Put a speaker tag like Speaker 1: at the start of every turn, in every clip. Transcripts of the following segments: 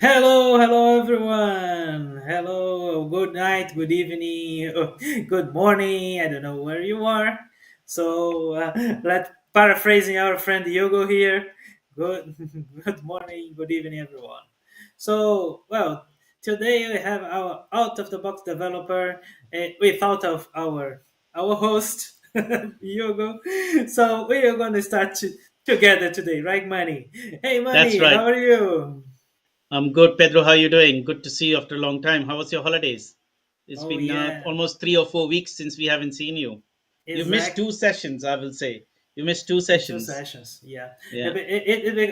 Speaker 1: Hello everyone. Hello, good night, good evening, good morning. I don't know where you are. So let paraphrasing our friend Yogo here. Good, good morning, good evening, everyone. Today we have our out of the box developer without of our host Yogo. So we are going to start together today, right, Manny? Hey,
Speaker 2: That's
Speaker 1: Manny,
Speaker 2: right.
Speaker 1: how are you?
Speaker 2: I'm good, Pedro. How are you doing? Good to see you after a long time. How was your holidays? It's
Speaker 1: Oh
Speaker 2: been
Speaker 1: yeah,
Speaker 2: almost 3 or 4 weeks since we haven't seen you. You missed
Speaker 1: exact.
Speaker 2: two sessions, I will say. You missed two
Speaker 1: It's two
Speaker 2: sessions.
Speaker 1: sessions. Yeah,
Speaker 2: Yeah.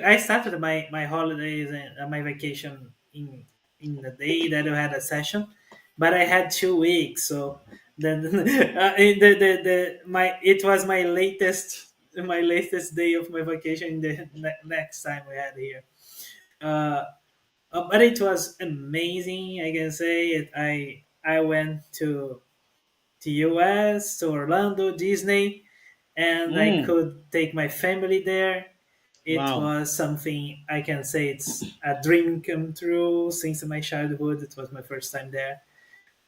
Speaker 1: I started my holidays and my vacation in the day that I had a session, but I had 2 weeks. So then the my it was my latest day of my vacation. The next time we had here. Uh, but it was amazing. I can say it. I went to US, to Orlando, Disney, and I
Speaker 2: Mm,
Speaker 1: could take my family there. It
Speaker 2: wow.
Speaker 1: was something I can say it's a dream come true since my childhood. It was my first time there.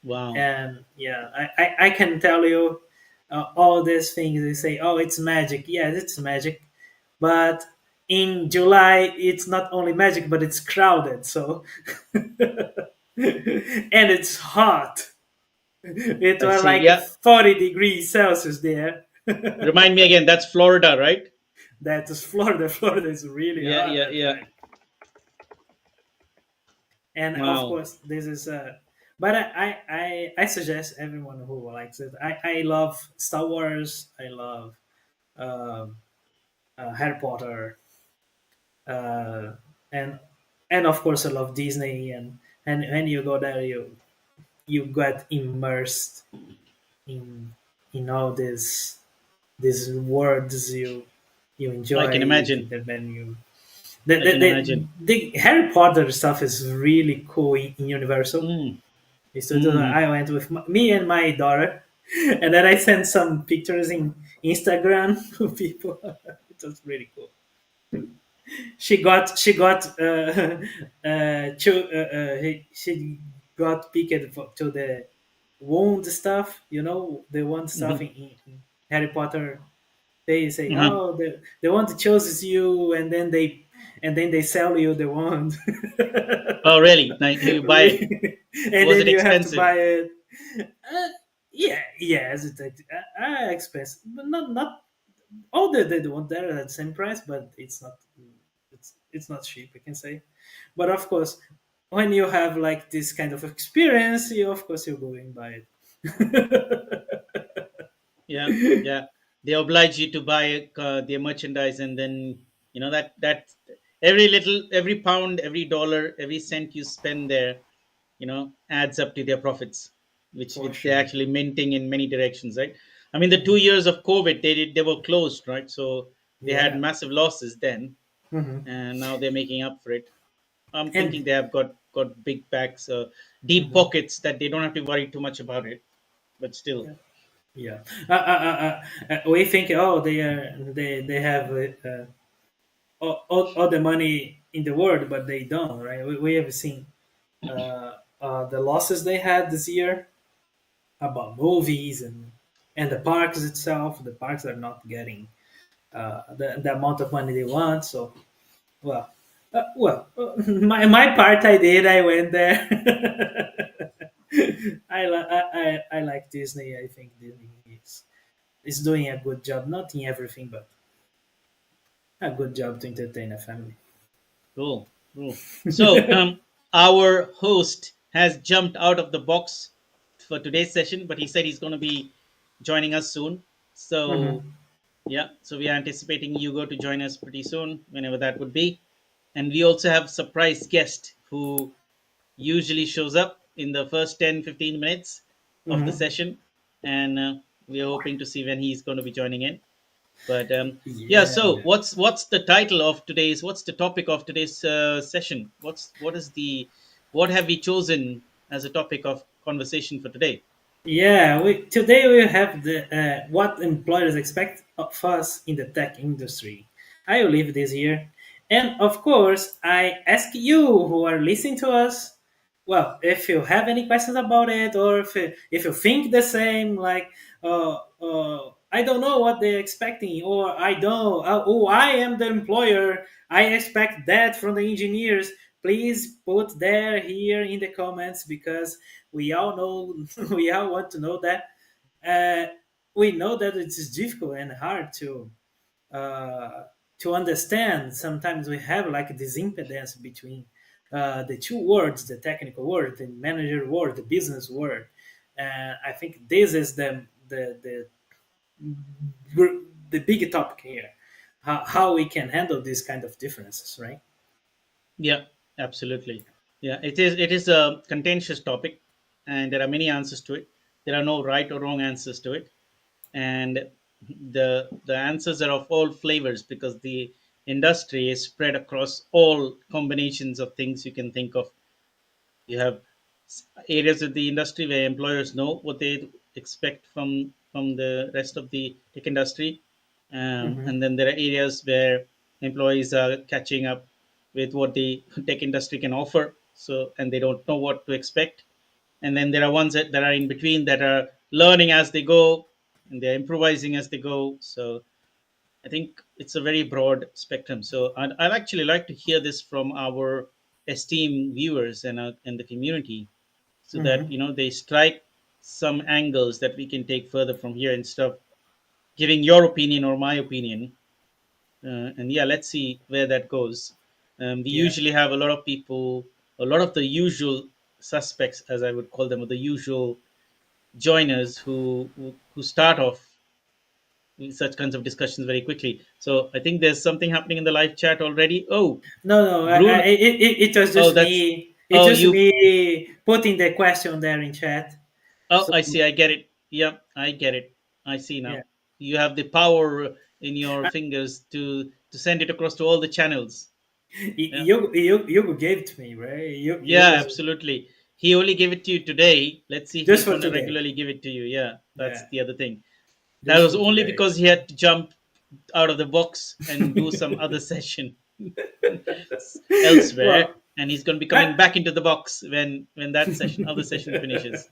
Speaker 2: Wow.
Speaker 1: And yeah, I can tell you all these things. They say, oh, it's magic. Yes, it's magic. But in July, it's not only magic, but it's crowded. So, and it's hot. It
Speaker 2: I
Speaker 1: was
Speaker 2: see.
Speaker 1: like
Speaker 2: Yeah.
Speaker 1: 40 degrees Celsius there.
Speaker 2: Remind me again, that's Florida, right?
Speaker 1: That is Florida. Florida is really
Speaker 2: Yeah,
Speaker 1: hot
Speaker 2: yeah,
Speaker 1: that
Speaker 2: yeah.
Speaker 1: time. And of
Speaker 2: Wow.
Speaker 1: course, this is but I suggest everyone who likes it. I love Star Wars. I love um Harry Potter, uh, and and of course I love Disney. And when you go there, you get immersed in all these words you
Speaker 2: I can
Speaker 1: enjoy
Speaker 2: imagine.
Speaker 1: the venue.
Speaker 2: I can imagine.
Speaker 1: The Harry Potter stuff is really cool in Universal
Speaker 2: Mm,
Speaker 1: Studios.
Speaker 2: mm.
Speaker 1: I went with me and my daughter, and then I sent some pictures in Instagram to people. It was really cool. She got picked to the wound stuff. You know the wound stuff
Speaker 2: Mm-hmm.
Speaker 1: in Harry Potter. They say,
Speaker 2: Uh-huh.
Speaker 1: "Oh, the wand chooses you," and then they sell you the wand,
Speaker 2: Oh, really? Like, you buy it.
Speaker 1: and
Speaker 2: Was
Speaker 1: then
Speaker 2: it
Speaker 1: you have to
Speaker 2: expensive?
Speaker 1: buy it. Uh, yeah, yes, it's expensive, but not all the one there at the same price, but it's not cheap. I can say, but of course, when you have like this kind of experience, you of course you go and buy it.
Speaker 2: Yeah, yeah. They oblige you to buy their merchandise, and then that every pound, every dollar, every cent you spend there, adds up to their profits,
Speaker 1: For
Speaker 2: they're
Speaker 1: sure.
Speaker 2: actually minting in many directions, right? I mean, the two
Speaker 1: Mhm.
Speaker 2: years of COVID, they were closed, right? So they had
Speaker 1: Yeah.
Speaker 2: massive losses then,
Speaker 1: Hmm.
Speaker 2: and now they're making up for it. I'm thinking
Speaker 1: And
Speaker 2: they have got big packs, deep
Speaker 1: mhm.
Speaker 2: pockets that they don't have to worry too much about it, but still.
Speaker 1: Yeah. Yeah. We think, oh, they have all the money in the world, but they don't, right? We have seen the losses they had this year about movies and the parks itself. The parks are not getting the amount of money they want. So, well, my part I did. I went there. I like Disney. I think Disney is doing a good job, not in everything, but a good job to entertain a family.
Speaker 2: Cool, cool. So, our host has jumped out of the box for today's session, but he said he's going to be joining us soon. So,
Speaker 1: Hmm.
Speaker 2: yeah, so we are anticipating Hugo to join us pretty soon, whenever that would be. And we also have surprise guest who usually shows up in the first 10-15 minutes of the
Speaker 1: Hmm.
Speaker 2: session, and we are hoping to see when he's going to be joining in. But yeah,
Speaker 1: Yeah,
Speaker 2: so
Speaker 1: yeah.
Speaker 2: what's the title of today's? What's the topic of today's session? What have we chosen as a topic of conversation for today?
Speaker 1: Yeah, today we have the what employers expect of us in the tech industry. I will live this year, And of course, I ask you who are listening to us, well, if you have any questions about it, or if you think the same, like, I don't know what they're expecting, or I don't, oh, I am the employer, I expect that from the engineers. Please put there here in the comments, because we all know, we all want to know that. Uh, we know that it is difficult and hard uh, to understand. Sometimes we have like this impedance between the two words, the technical word, the manager word, the business word. And I think this is the big topic here, how we can handle these kind of differences, right?
Speaker 2: Yeah, absolutely. Yeah, it is a contentious topic, and there are many answers to it. There are no right or wrong answers to it, and the answers are of all flavors because the industry is spread across all combinations of things you can think of. You have areas of the industry where employers know what they expect from the rest of the tech industry,
Speaker 1: Hmm.
Speaker 2: and then there are areas where employees are catching up with what the tech industry can offer. So, and they don't know what to expect. And then there are ones that are in between that are learning as they go and they're improvising as they go. So I think it's a very broad spectrum. So I'd actually like to hear this from our esteemed viewers and the community, so that
Speaker 1: Hmm.
Speaker 2: they strike some angles that we can take further from here instead of giving your opinion or my opinion. And yeah, let's see where that goes. We
Speaker 1: Yeah.
Speaker 2: usually have a lot of people, a lot of the usual suspects, as I would call them, or the usual joiners who start off with such kinds of discussions very quickly. So I think there's something happening in the live chat already. Oh,
Speaker 1: No, no,
Speaker 2: Bruno.
Speaker 1: it was
Speaker 2: Oh,
Speaker 1: just
Speaker 2: that's.
Speaker 1: me. It's
Speaker 2: Oh,
Speaker 1: just
Speaker 2: you.
Speaker 1: me putting the question there in chat.
Speaker 2: Oh,
Speaker 1: So
Speaker 2: I see. I get it. Yeah, I get it. I see
Speaker 1: yeah,
Speaker 2: now. You have the power in your fingers to send it across to all the channels. Yeah,
Speaker 1: you gave it to me, right? You
Speaker 2: yeah,
Speaker 1: was
Speaker 2: absolutely. He only gave it to you today. Let's see if
Speaker 1: just
Speaker 2: he's
Speaker 1: for
Speaker 2: going to
Speaker 1: today.
Speaker 2: regularly give it to you. Yeah, that's
Speaker 1: Yeah,
Speaker 2: the other thing. That
Speaker 1: just
Speaker 2: was
Speaker 1: for
Speaker 2: only
Speaker 1: today.
Speaker 2: because he had to jump out of the box and do some other session elsewhere,
Speaker 1: Well,
Speaker 2: and he's going to be
Speaker 1: I,
Speaker 2: coming back into the box when that session, other session finishes.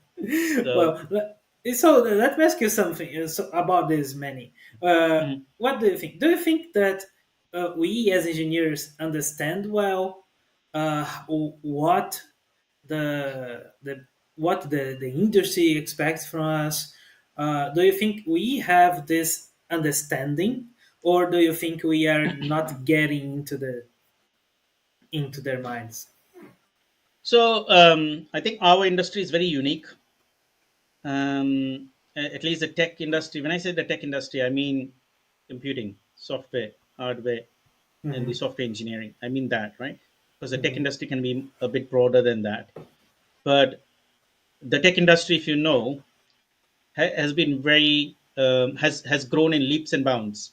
Speaker 2: So,
Speaker 1: well, so let me ask you something about this, Manny.
Speaker 2: mhm.
Speaker 1: What do you think? Do you think that we as engineers understand well what the what the industry expects from us? Do you think we have this understanding, or do you think we are not getting into their minds?
Speaker 2: I think our industry is very unique. At least the tech industry. When I say the tech industry, I mean computing, software, hardware, and the
Speaker 1: Hmm.
Speaker 2: software engineering. I mean that, right? Because the tech
Speaker 1: Hmm.
Speaker 2: industry can be a bit broader than that. But the tech industry, if you know, has been very has grown in leaps and bounds,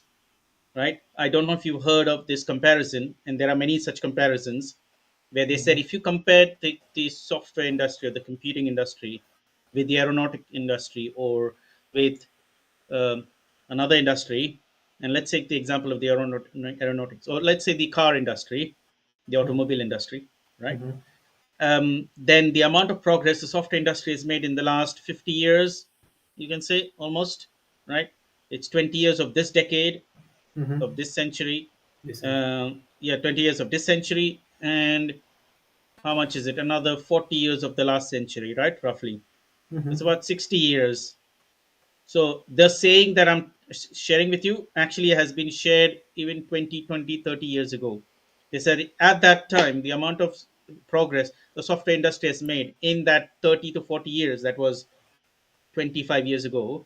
Speaker 2: right? I don't know if you've heard of this comparison, and there are many such comparisons where they said
Speaker 1: Hmm.
Speaker 2: if you compare the software industry or the computing industry with the aeronautic industry or with um, another industry, and let's take the example of the aeronautics, or let's say the car industry, the automobile industry, right?
Speaker 1: Hmm.
Speaker 2: Then the amount of progress the software industry has made in the last 50 years, you can say almost, right? It's 20 years of this decade,
Speaker 1: Hmm.
Speaker 2: of this century.
Speaker 1: Listen.
Speaker 2: Yeah, 20 years of this century. And how much is it? Another 40 years of the last century, right? Roughly. It's
Speaker 1: Hmm.
Speaker 2: about 60 years. So the saying that I'm sharing with you actually has been shared even 20, 20, 30 years ago. They said at that time, the amount of progress the software industry has made in that 30 to 40 years, that was 25 years ago,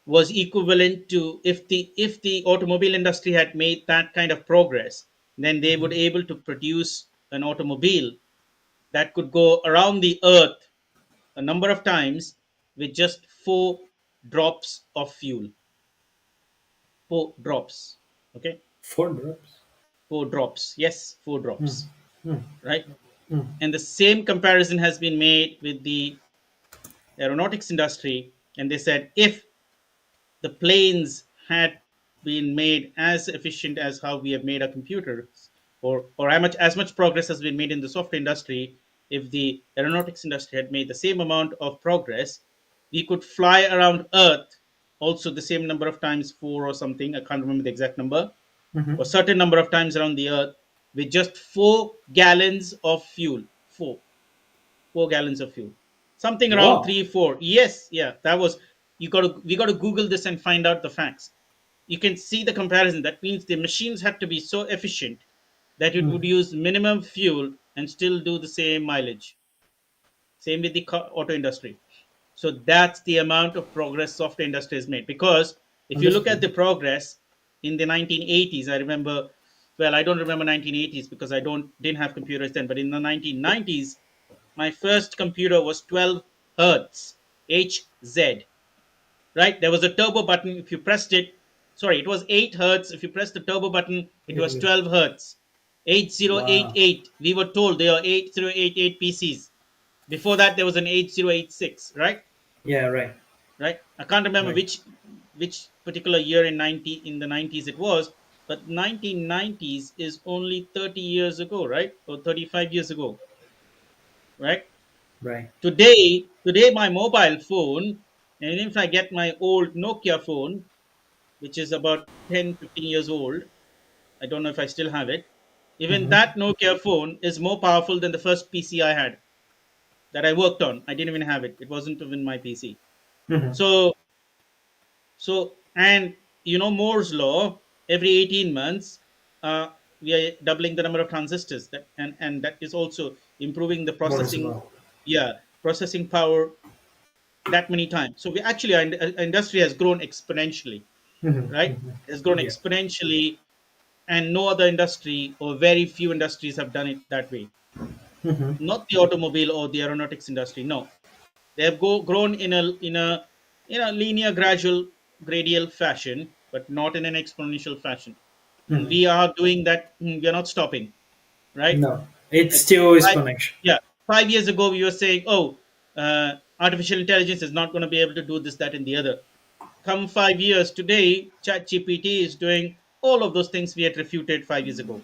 Speaker 2: was equivalent to if the automobile industry had made that kind of progress, then they would able to produce an automobile that could go around the earth a number of times with just 4 drops of fuel. 4 drops. Okay.
Speaker 1: Four drops.
Speaker 2: 4 drops. Yes, 4 drops.
Speaker 1: Mm,
Speaker 2: Right.
Speaker 1: mm,
Speaker 2: And the same comparison has been made with the aeronautics industry. And they said if the planes had been made as efficient as how we have made our computers, or as much progress has been made in the software industry. If the aeronautics industry had made the same amount of progress, we could fly around Earth also the same number of times, four or something. I can't remember the exact number, or
Speaker 1: Hmm.
Speaker 2: certain number of times around the Earth with just 4 gallons of fuel. Four gallons of fuel, something around
Speaker 1: Wow.
Speaker 2: 3 4. Yes, yeah, that was. We got to Google this and find out the facts. You can see the comparison. That means the machines had to be so efficient that it would
Speaker 1: Mm.
Speaker 2: use minimum fuel and still do the same mileage. Same with the auto industry. So that's the amount of progress software industry has made. Because if you look at
Speaker 1: Understood.
Speaker 2: the progress in the 1980s, I remember, well, I don't remember 1980s because I didn't have computers then, but in the 1990s, my first computer was 12 hertz, HZ, right? There was a turbo button. If you pressed it, sorry, it was 8 hertz. If you press the turbo button, it was
Speaker 1: Mhm.
Speaker 2: 12 hertz.
Speaker 1: Wow.
Speaker 2: 8088. We were told there are 8088 PCs. Before that, there was an 8086, right?
Speaker 1: Yeah, right.
Speaker 2: Right. I can't remember
Speaker 1: Right.
Speaker 2: which particular year in the 90s it was, but 1990s is only 30 years ago, right? Or 35 years ago, right?
Speaker 1: Right.
Speaker 2: Today my mobile phone, and if I get my old Nokia phone, which is about 10 15 years old, I don't know if I still have it. Even
Speaker 1: Hmm.
Speaker 2: that Nokia phone is more powerful than the first PC I had that I worked on. I didn't even have it. It wasn't even my PC.
Speaker 1: Hmm.
Speaker 2: So so and Moore's law, every 18 months, uh, we are doubling the number of transistors, and that is also improving the
Speaker 1: Moore's
Speaker 2: processing,
Speaker 1: law.
Speaker 2: yeah, processing power that many times. So we actually, our industry has grown exponentially,
Speaker 1: Hmm.
Speaker 2: right?
Speaker 1: Hmm.
Speaker 2: It has grown
Speaker 1: Yeah.
Speaker 2: exponentially, and no other industry or very few industries have done it that way.
Speaker 1: Hmm.
Speaker 2: Not the automobile or the aeronautics industry. No, they have grown in a linear, gradual, gradial fashion, but not in an exponential fashion.
Speaker 1: Hmm.
Speaker 2: We are doing that. We are not stopping, right?
Speaker 1: No, it's
Speaker 2: Like
Speaker 1: still
Speaker 2: five,
Speaker 1: exponential.
Speaker 2: yeah, 5 years ago we were saying, oh, artificial intelligence is not going to be able to do this, that, and the other. Come 5 years today, ChatGPT is doing all of those things we had refuted 5 years ago,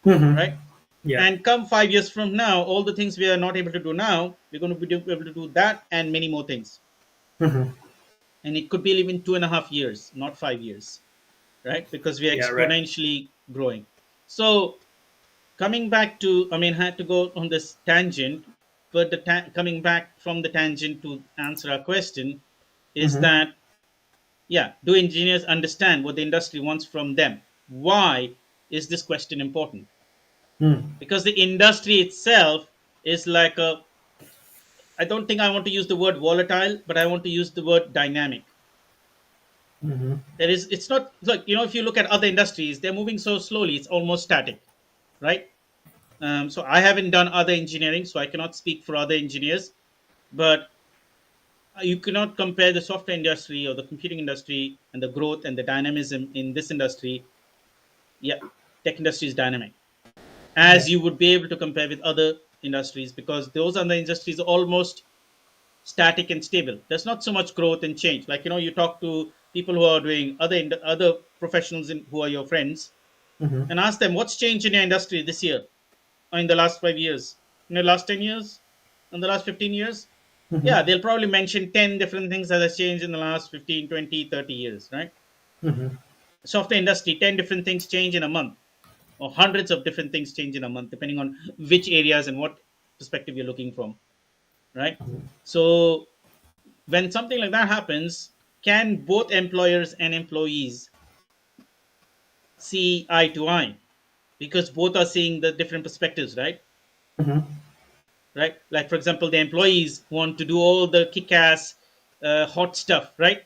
Speaker 1: Hmm.
Speaker 2: right?
Speaker 1: Yeah.
Speaker 2: And come 5 years from now, all the things we are not able to do now, we're going to be able to do that and many more things.
Speaker 1: Hmm.
Speaker 2: And it could be even 2.5 years, not 5 years, right? Because we are
Speaker 1: Yeah. Right.
Speaker 2: exponentially growing. So coming back to, I mean, I had to go on this tangent, but coming back from the tangent to answer our question is
Speaker 1: Hmm.
Speaker 2: that, yeah, do engineers understand what the industry wants from them? Why is this question important?
Speaker 1: Mm.
Speaker 2: Because the industry itself is like a, I don't think I want to use the word volatile, but I want to use the word dynamic.
Speaker 1: Hmm.
Speaker 2: It's not like, if you look at other industries, they're moving so slowly, it's almost static, right? So I haven't done other engineering, so I cannot speak for other engineers, but you cannot compare the software industry or the computing industry and the growth and the dynamism in this industry. Yeah, tech industry is dynamic,
Speaker 1: Yeah.
Speaker 2: as you would be able to compare with other industries, because those other industries are almost static and stable. There's not so much growth and change. Like, you talk to people who are doing other professionals who are your friends,
Speaker 1: Hmm.
Speaker 2: and ask them what's changed in your industry this year, or in the last 5 years, in the last 10 years, in the last 15 years.
Speaker 1: Hmm.
Speaker 2: Yeah, they'll probably mention 10 different things that has changed in the last 15, 20, 30 years, right?
Speaker 1: Hmm.
Speaker 2: Software industry, 10 different things change in a month, or hundreds of different things change in a month, depending on which areas and what perspective you're looking from, right? So when something like that happens, can both employers and employees see eye to eye? Because both are seeing the different perspectives, right?
Speaker 1: Hmm.
Speaker 2: Right? Like, for example, the employees want to do all the kick-ass, hot stuff, right?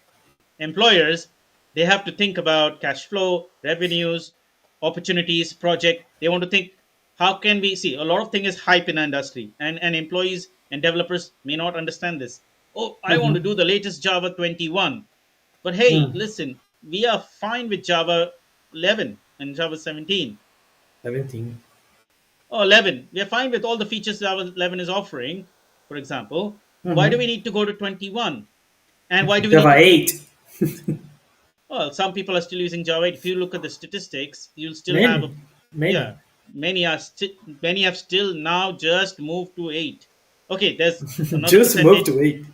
Speaker 2: Employers, they have to think about cash flow, revenues, opportunities, project. They want to think, how can we see? A lot of thing is hype in the industry, and employees and developers may not understand this. Oh, I want to
Speaker 1: Hmm.
Speaker 2: do the latest Java 21, but hey,
Speaker 1: Mm.
Speaker 2: listen, we are fine with Java 11 and Java 17.
Speaker 1: 17.
Speaker 2: Oh, 11. We are fine with all the features Java 11 is offering, for example. Why do
Speaker 1: Hmm.
Speaker 2: we need to go to 21? And why do we need
Speaker 1: Java
Speaker 2: to?
Speaker 1: 8.
Speaker 2: Well, some people are still using Java 8. If you look at the statistics, you'll still have
Speaker 1: Many.
Speaker 2: a, yeah,
Speaker 1: Many.
Speaker 2: Many have still now just moved to 8. Okay, there's another
Speaker 1: Just move
Speaker 2: percentage.
Speaker 1: to 8.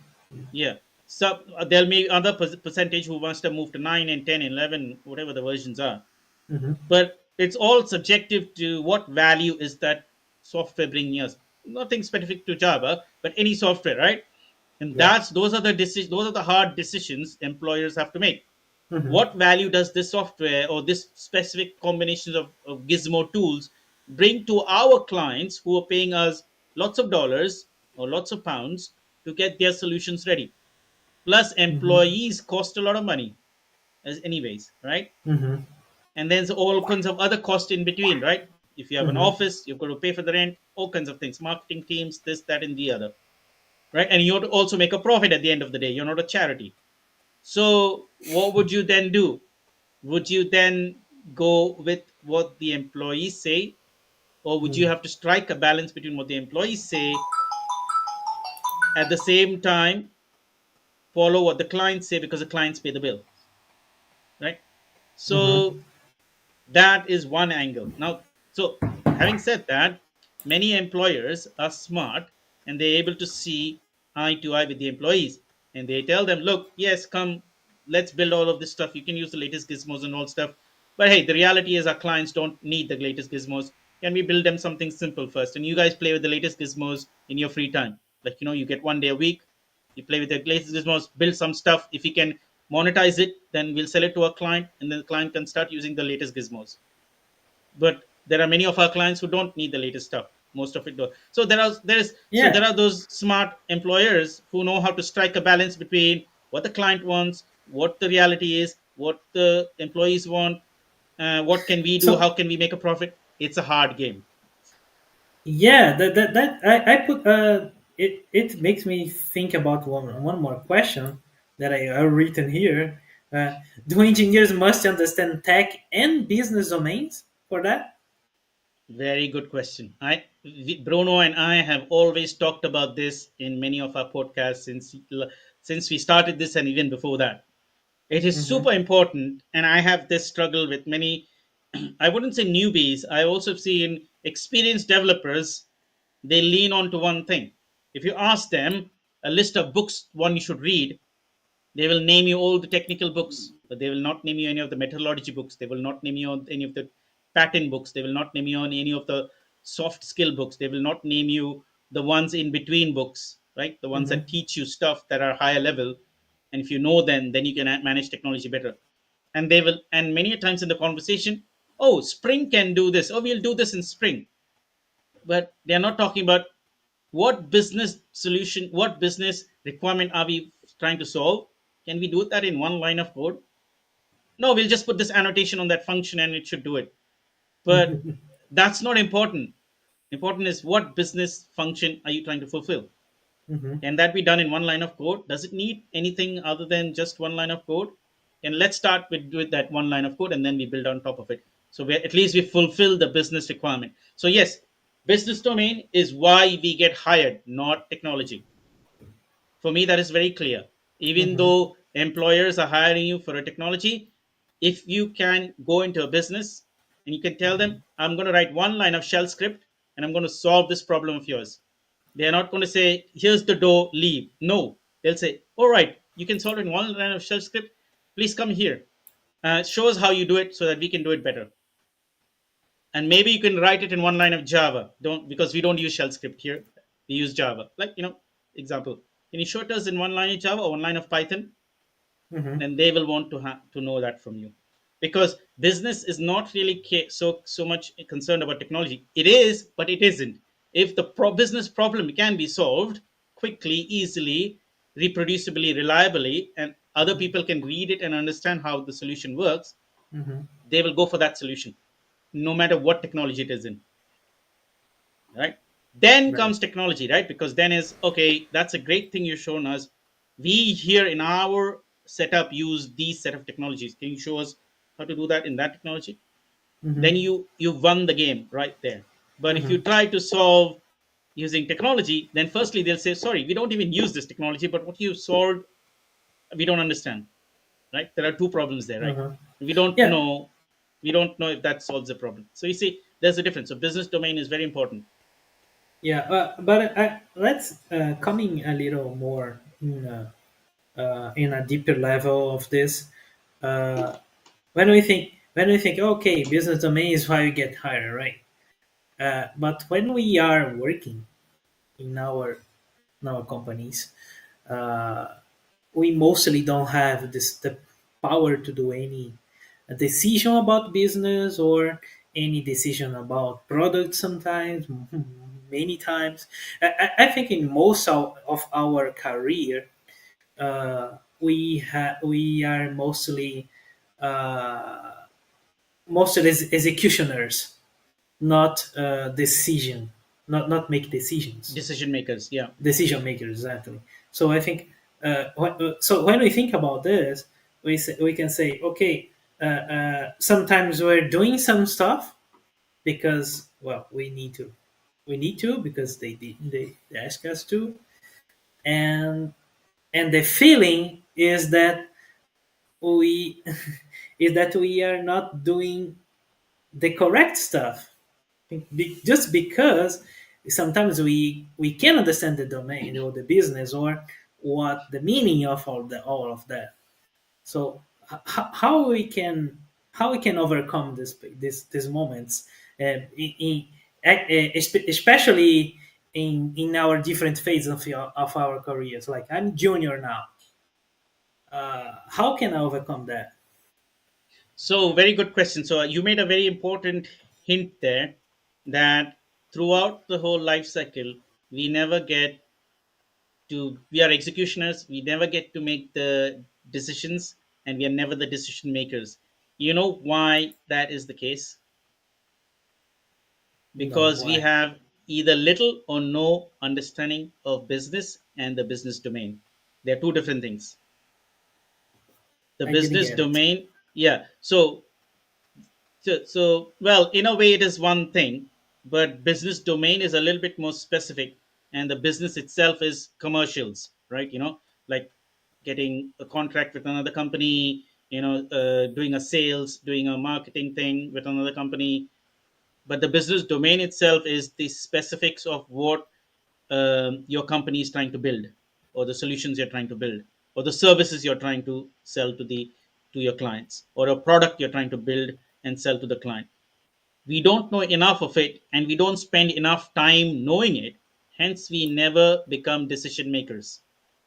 Speaker 2: Yeah. So there'll be other percentage who wants to move to 9 and 10 and 11, whatever the versions are.
Speaker 1: Mm-hmm.
Speaker 2: But it's all subjective to what value is that software bringing us. Nothing specific to Java, but any software, right? And
Speaker 1: Yeah.
Speaker 2: those are the hard decisions employers have to make.
Speaker 1: Mm-hmm.
Speaker 2: What value does this software or this specific combinations of gizmo tools bring to our clients who are paying us lots of dollars or lots of pounds to get their solutions ready? Plus
Speaker 1: Mm-hmm.
Speaker 2: employees cost a lot of money as anyways, right?
Speaker 1: Mm-hmm.
Speaker 2: And there's all kinds of other costs in between, right? If you have an
Speaker 1: Mm-hmm.
Speaker 2: office, you've got to pay for the rent, all kinds of things, marketing teams, this, that, and the other, right? And you have to also make a profit at the end of the day. You're not a charity. So what would you then do? Would you then go with what the employees say, or would you
Speaker 1: Mm-hmm.
Speaker 2: have to strike a balance between what the employees say, at the same time follow what the clients say because the clients pay the bill, right?
Speaker 1: Mm-hmm.
Speaker 2: So that is one angle. Now, so having said that, many employers are smart and they're able to see eye to eye with the employees, and they tell them, look, yes, come, let's build all of this stuff. You can use the latest gizmos and all stuff. But hey, the reality is our clients don't need the latest gizmos. Can we build them something simple first? And you guys play with the latest gizmos in your free time. Like, you get 1 day a week, you play with the latest gizmos, build some stuff. If we can monetize it, then we'll sell it to our client, and then the client can start using the latest gizmos. But there are many of our clients who don't need the latest stuff. Most of it do. So there
Speaker 1: Yeah.
Speaker 2: are those smart employers who know how to strike a balance between what the client wants, what the reality is, what the employees want, what can we do,
Speaker 1: So
Speaker 2: how can we make a profit. It's a hard game.
Speaker 1: yeah, that I put it makes me think about one more question that I written here. Do engineers must understand tech and business domains for that?
Speaker 2: Very good question. Bruno and I have always talked about this in many of our podcasts since we started this and even before that. It is
Speaker 1: Mm-hmm.
Speaker 2: super important, and I have this struggle with many. I wouldn't say newbies. I also see in experienced developers, they lean on to one thing. If you ask them a list of books one you should read, they will name you all the technical books, but they will not name you any of the methodology books. They will not name you on any of the patent books. They will not name you on any of the soft skill books. They will not name you the ones in between books, right? The ones that
Speaker 1: Mm-hmm.
Speaker 2: teach you stuff that are higher level. And if you know them, then you can manage technology better. And they will, and many times in the conversation, oh, Spring can do this. Oh, we'll do this in Spring. But they're not talking about what business requirement are we trying to solve. Can we do that in one line of code? No, we'll just put this annotation on that function and it should do it. But that's not important. Important is what business function are you trying to fulfill.
Speaker 1: Mm-hmm.
Speaker 2: Can that be done in one line of code? Does it need anything other than just one line of code? And let's start with that one line of code and then we build on top of it. So at least we fulfill the business requirement. So yes, business domain is why we get hired, not technology. For me, that is very clear. Even
Speaker 1: Mm-hmm.
Speaker 2: though employers are hiring you for a technology, if you can go into a business and you can tell them, I'm going to write one line of shell script and I'm going to solve this problem of yours. They're not going to say, here's the door, leave. No, they'll say, all right, you can solve it in one line of shell script. Please come here. Show us how you do it so that we can do it better. And maybe you can write it in one line of Java. Don't Because we don't use shell script here. We use Java. Example. Can you show it us in one line of Java or one line of Python?
Speaker 1: Mm-hmm.
Speaker 2: Then they will want to know that from you, because business is not really so much concerned about technology. It is, but it isn't. If the business problem can be solved quickly, easily, reproducibly, reliably, and other people can read it and understand how the solution works,
Speaker 1: Mm-hmm.
Speaker 2: they will go for that solution no matter what technology it is in, right? Then
Speaker 1: Right.
Speaker 2: comes technology, right? Because then is okay, that's a great thing you've shown us. We here in our setup use these set of technologies. Can you show us how to do that in that technology? Then
Speaker 1: Mm-hmm.
Speaker 2: you've won the game right there. But if you
Speaker 1: Mm-hmm.
Speaker 2: try to solve using technology, then firstly they'll say, sorry, we don't even use this technology, but what you solved, we don't understand. Right? There are two problems there, right?
Speaker 1: Uh-huh.
Speaker 2: We don't
Speaker 1: Yeah.
Speaker 2: know we don't know if that solves the problem. So you see, There's a difference. So business domain is very important.
Speaker 1: Yeah, but let's coming a little more in a deeper level of this. Uh, when we think, okay, business domain is why we get hired, right? But when we are working in our companies, uh, we mostly don't have the power to do any decision about business or any decision about product sometimes many times. I think in most of our career, we are uh, mostly executioners, not not make decisions,
Speaker 2: Decision makers. Yeah.
Speaker 1: decision makers exactly. So I think so when we think about this, we can say, okay, sometimes we're doing some stuff because, well, we need to because they ask us to, and the feeling is that we we are not doing the correct stuff. Just because sometimes we can understand the domain or the business or what the meaning of all of that. So how we can overcome these moments, especially in our different phases of our careers. Like, I'm junior now. How can I overcome that?
Speaker 2: So, very good question. So, you made a very important hint there that throughout the whole life cycle, we never get we are executioners, we never get to make the decisions, and we are never the decision makers. You know why that is the case?
Speaker 1: No,
Speaker 2: Because we
Speaker 1: why?
Speaker 2: have either little or no understanding of business and the business domain. They're two different things. The
Speaker 1: I didn't
Speaker 2: business
Speaker 1: get it.
Speaker 2: domain, yeah. So, well, in a way, it is one thing, but business domain is a little bit more specific, and the business itself is commercials, right? Like getting a contract with another company, doing a sales, doing a marketing thing with another company. But the business domain itself is the specifics of what your company is trying to build, or the solutions you're trying to build, or the services you're trying to sell to your clients, or a product you're trying to build and sell to the client. We don't know enough of it, and we don't spend enough time knowing it. Hence, we never become decision makers.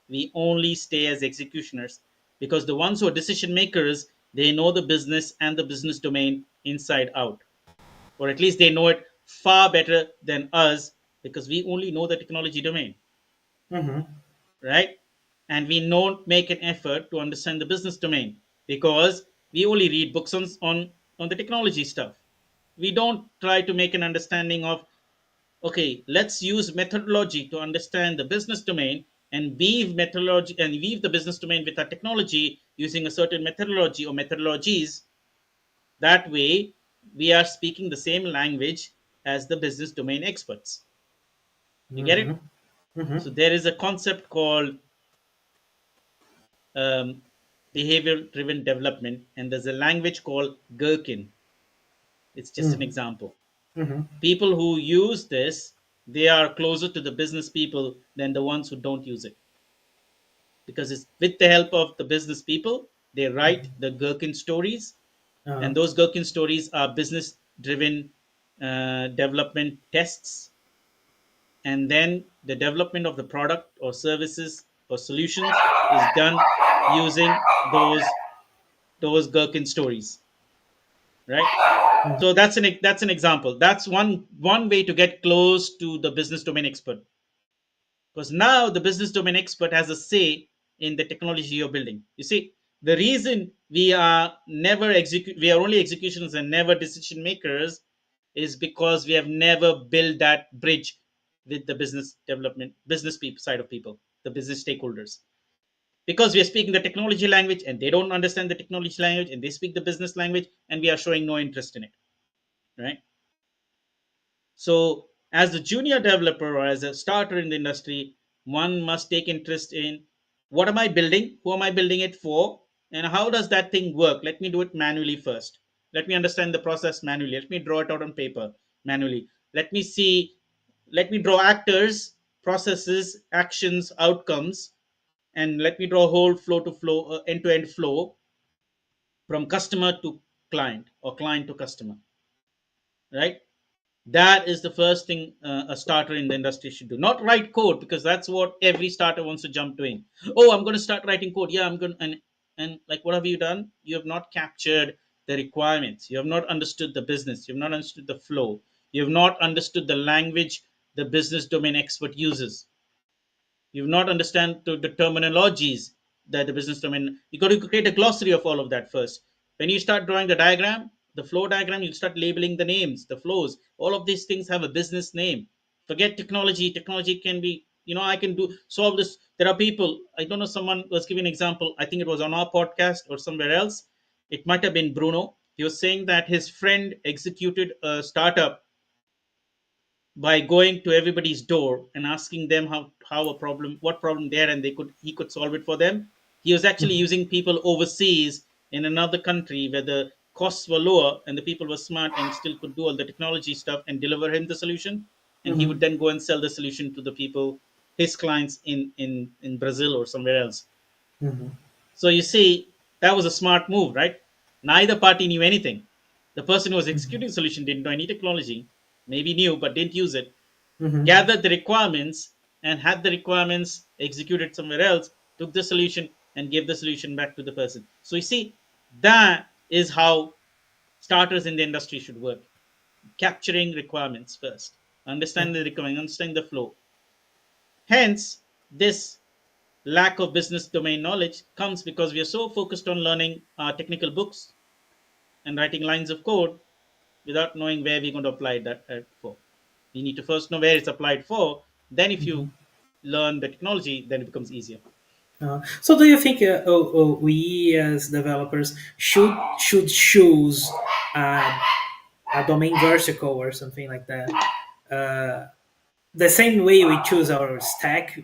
Speaker 2: We only stay as executioners, because the ones who are decision makers, they know the business and the business domain inside out, or at least they know it far better than us, because we only know the technology domain,
Speaker 1: Mm-hmm.
Speaker 2: right? And we don't make an effort to understand the business domain, because we only read books on the technology stuff. We don't try to make an understanding of, okay, let's use methodology to understand the business domain, and weave the business domain with our technology using a certain methodology or methodologies. That way, we are speaking the same language as the business domain experts. You get
Speaker 1: Mm-hmm.
Speaker 2: it?
Speaker 1: Mm-hmm.
Speaker 2: So there is a concept called um, behavior driven development, and there's a language called Gherkin. It's just an
Speaker 1: Mm-hmm.
Speaker 2: example.
Speaker 1: Mm-hmm.
Speaker 2: People who use this, they are closer to the business people than the ones who don't use it, because it's with the help of the business people they write the Gherkin stories,
Speaker 1: Uh-huh.
Speaker 2: and those Gherkin stories are business driven development tests, and then the development of the product or services or solutions is done using those Gherkin stories, right? So that's an example. That's one way to get close to the business domain expert, because now the business domain expert has a say in the technology you're building. You see, the reason we are only executioners and never decision makers is because we have never built that bridge with the business people side of people, the business stakeholders. Because we are speaking the technology language and they don't understand the technology language, and they speak the business language, and we are showing no interest in it, right? So, as a junior developer or as a starter in the industry, one must take interest in, what am I building? Who am I building it for? And how does that thing work? Let me do it manually first. Let me understand the process manually. Let me draw it out on paper. manually. Let me see, let me draw actors, processes, actions, outcomes, and let me draw a whole flow to flow, end to end flow from customer to client or client to customer, right? That is the first thing a starter in the industry should do. Not write code, because that's what every starter wants to jump to in. Oh, I'm going to start writing code. Yeah, I'm going, and like, what have you done? You have not captured the requirements. You have not understood the business. You have not understood the flow. You have not understood the language the business domain expert uses. You've not understand the terminologies that the business domain. You got to create a glossary of all of that first. When you start drawing the diagram, the flow diagram, you start labeling the names, the flows. All of these things have a business name. Forget technology. Technology can be, I can do solve this. There are people. I don't know. Someone was giving an example. I think it was on our podcast or somewhere else. It might have been Bruno. He was saying that his friend executed a startup by going to everybody's door and asking them how a problem, what problem there, and he could solve it for them. He was actually
Speaker 1: Mhm.
Speaker 2: using people overseas in another country where the costs were lower and the people were smart and still could do all the technology stuff and deliver him the solution, and he would
Speaker 1: Mhm.
Speaker 2: then go and sell the solution to the people, his clients in Brazil or somewhere else.
Speaker 1: Mhm.
Speaker 2: So you see, that was a smart move, right? Neither party knew anything. The person who was
Speaker 1: Mhm.
Speaker 2: executing the solution didn't know any technology, maybe knew but didn't use it,
Speaker 1: Mhm.
Speaker 2: gathered the requirements and had the requirements executed somewhere else, took the solution and gave the solution back to the person. So you see, that is how starters in the industry should work. Capturing requirements first, understanding the requirement, understanding the flow. Hence, this lack of business domain knowledge comes because we are so focused on learning technical books and writing lines of code without knowing where we're going to apply that for. You need to first know where it's applied for. Then, if
Speaker 1: Mhm.
Speaker 2: you learn the technology, then it becomes easier.
Speaker 1: So, do you think we as developers should choose uh, a domain vertical or something like that? The same way we choose our stack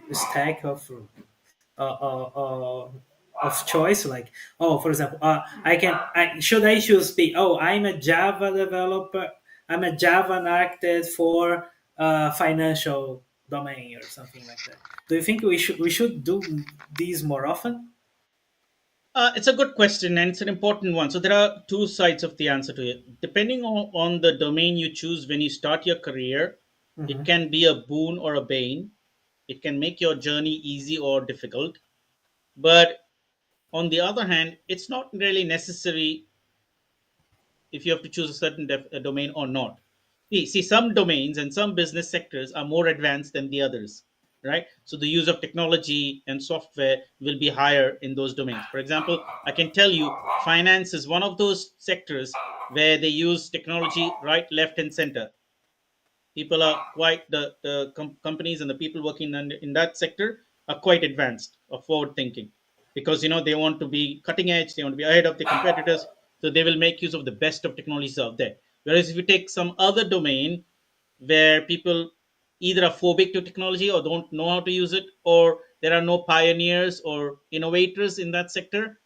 Speaker 1: of choice, like, oh, for example, I should I choose be, oh, I'm a Java developer, I'm a Java architect for financial domain or something like that. Do you think we should do these more often?
Speaker 2: It's a good question and it's an important one. So, there are two sides of the answer to it. Depending on the domain you choose when you start your career, it
Speaker 1: Hmm.
Speaker 2: can be a boon or a bane. It can make your journey easy or difficult. But on the other hand, it's not really necessary if you have to choose a certain a domain or not. See, some domains and some business sectors are more advanced than the others, right? So the use of technology and software will be higher in those domains. For example, I can tell you finance is one of those sectors where they use technology right, left, and center. People are quite the companies and the people working in that sector are quite advanced or forward thinking, because they want to be cutting edge, they want to be ahead of the competitors, so they will make use of the best of technologies out there. Whereas if you take some other domain where people either are phobic to technology or don't know how to use it, or there are no pioneers or innovators in that sector,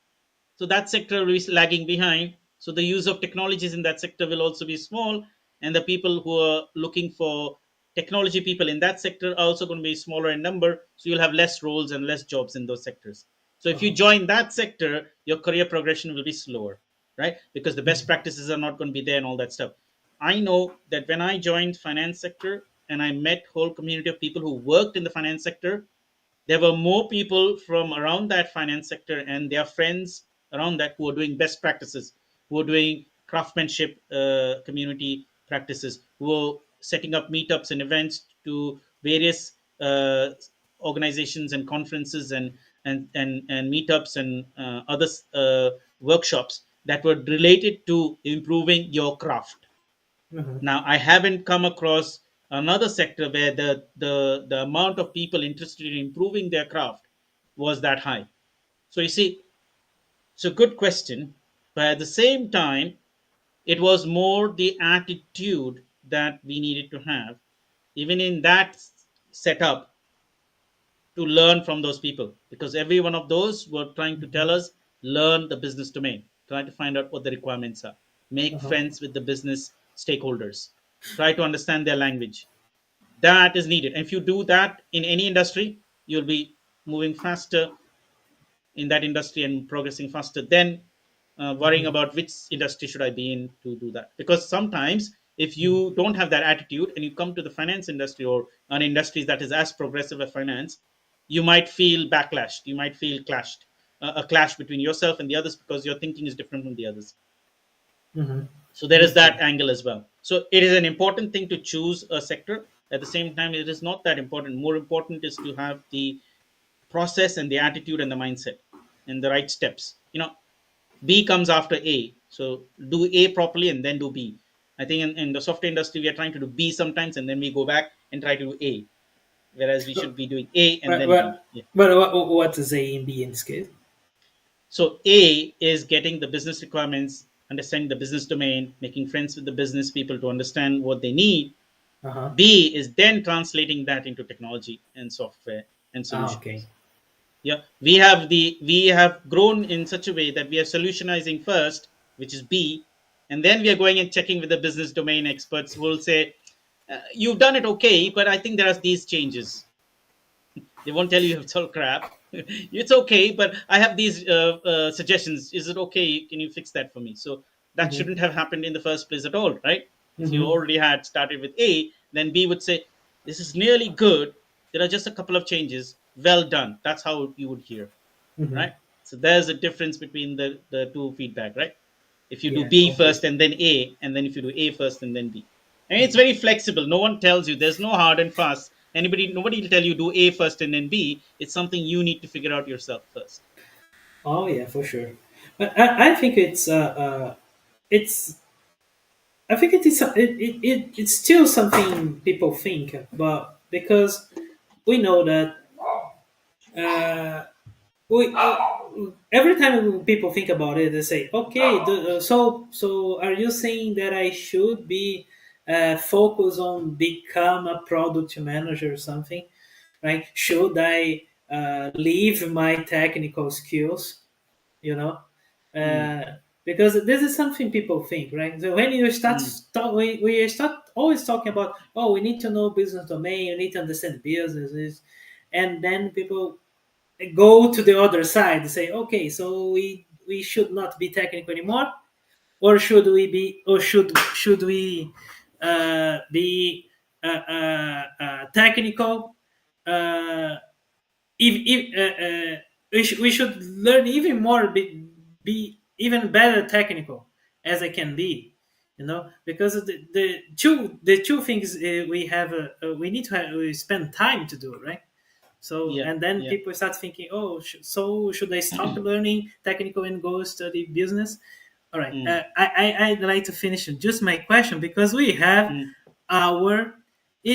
Speaker 2: so that sector is lagging behind. So the use of technologies in that sector will also be small, and the people who are looking for technology people in that sector are also going to be smaller in number. So you'll have less roles and less jobs in those sectors. So if you
Speaker 1: Uh-huh.
Speaker 2: join that sector, your career progression will be slower, right? Because the best practices are not going to be there and all that stuff. I know that when I joined finance sector and I met whole community of people who worked in the finance sector, there were more people from around that finance sector and their friends around that who were doing best practices, who were doing craftsmanship community practices, who were setting up meetups and events to various organizations and conferences and meetups and other workshops that were related to improving your craft.
Speaker 1: Hmm.
Speaker 2: Now, I haven't come across another sector where the amount of people interested in improving their craft was that high. So you see, it's a good question, but at the same time, it was more the attitude that we needed to have, even in that setup, to learn from those people, because every one of those were trying to tell us learn the business domain, try to find out what the requirements are, make
Speaker 1: Uh-huh.
Speaker 2: friends with the business stakeholders. Try to understand their language. That is needed. And if you do that in any industry, you'll be moving faster in that industry and progressing faster than worrying
Speaker 1: Mhm.
Speaker 2: about which industry should I be in to do that. Because sometimes if
Speaker 1: Mhm.
Speaker 2: you don't have that attitude and you come to the finance industry or an industry that is as progressive as finance, you might feel backlashed. You might feel clashed, a clash between yourself and the others because your thinking is different from the others.
Speaker 1: Mhm.
Speaker 2: So there is
Speaker 1: That's
Speaker 2: that
Speaker 1: true.
Speaker 2: angle as well. So it is an important thing to choose a sector. At the same time, it is not that important. More important is to have the process and the attitude and the mindset and the right steps. B comes after A. So do A properly and then do B. I think in the software industry, we are trying to do B sometimes and then we go back and try to do A, whereas we should be doing A and
Speaker 1: But
Speaker 2: then B.
Speaker 1: but
Speaker 2: Yeah.
Speaker 1: but what is A and B in this case?
Speaker 2: So A is getting the business requirements, understanding the business domain, making friends with the business people to understand what they need.
Speaker 1: Uh huh.
Speaker 2: B is then translating that into technology and software and
Speaker 1: Ah, okay.
Speaker 2: solutions. Yeah, we have grown in such a way that we are solutionizing first, which is B, and then we are going and checking with the business domain experts who will say, "You've done it okay, but I think there are these changes." They won't tell you it's all crap. It's okay, but I have these suggestions. Is it okay? Can you fix that for me? So that
Speaker 1: Mhm.
Speaker 2: shouldn't have happened in the first place at all, right? If you
Speaker 1: Mhm.
Speaker 2: already had started with A, then B would say, "This is nearly good. There are just a couple of changes. Well done." That's how you would hear,
Speaker 1: Mhm.
Speaker 2: right? So there's a difference between the two feedback, right? If you do
Speaker 1: Yeah,
Speaker 2: B first
Speaker 1: completely.
Speaker 2: and then A, and then if you do A first and then B. And it's very flexible. No one tells you. There's no hard and fast. Nobody will tell you do A first and then B. It's something you need to figure out yourself first.
Speaker 1: Oh yeah, for sure. But I think it's I think it's still something people think, but because we know that uh, we every time people think about it, they say, okay, so are you saying that I should be focus on become a product manager or something, right? Should I leave my technical skills, you know?
Speaker 2: Mm,
Speaker 1: Uh, because this is something people think, right? So when you start
Speaker 2: mm,
Speaker 1: we start always talking about, oh, we need to know business domain, you need to understand businesses, and then people go to the other side and say, okay, so we should not be technical anymore, or should we be, or should we be technical? Uh, if we should learn even more, be even better technical as I can be, because of the two things we have we need to have, we spend time to do, right? So,
Speaker 2: yeah,
Speaker 1: and then
Speaker 2: yeah.
Speaker 1: people start thinking, oh, so should I stop learning technical and go study business? All right,
Speaker 2: Mm,
Speaker 1: I'd like to finish just my question because we have
Speaker 2: mm.
Speaker 1: our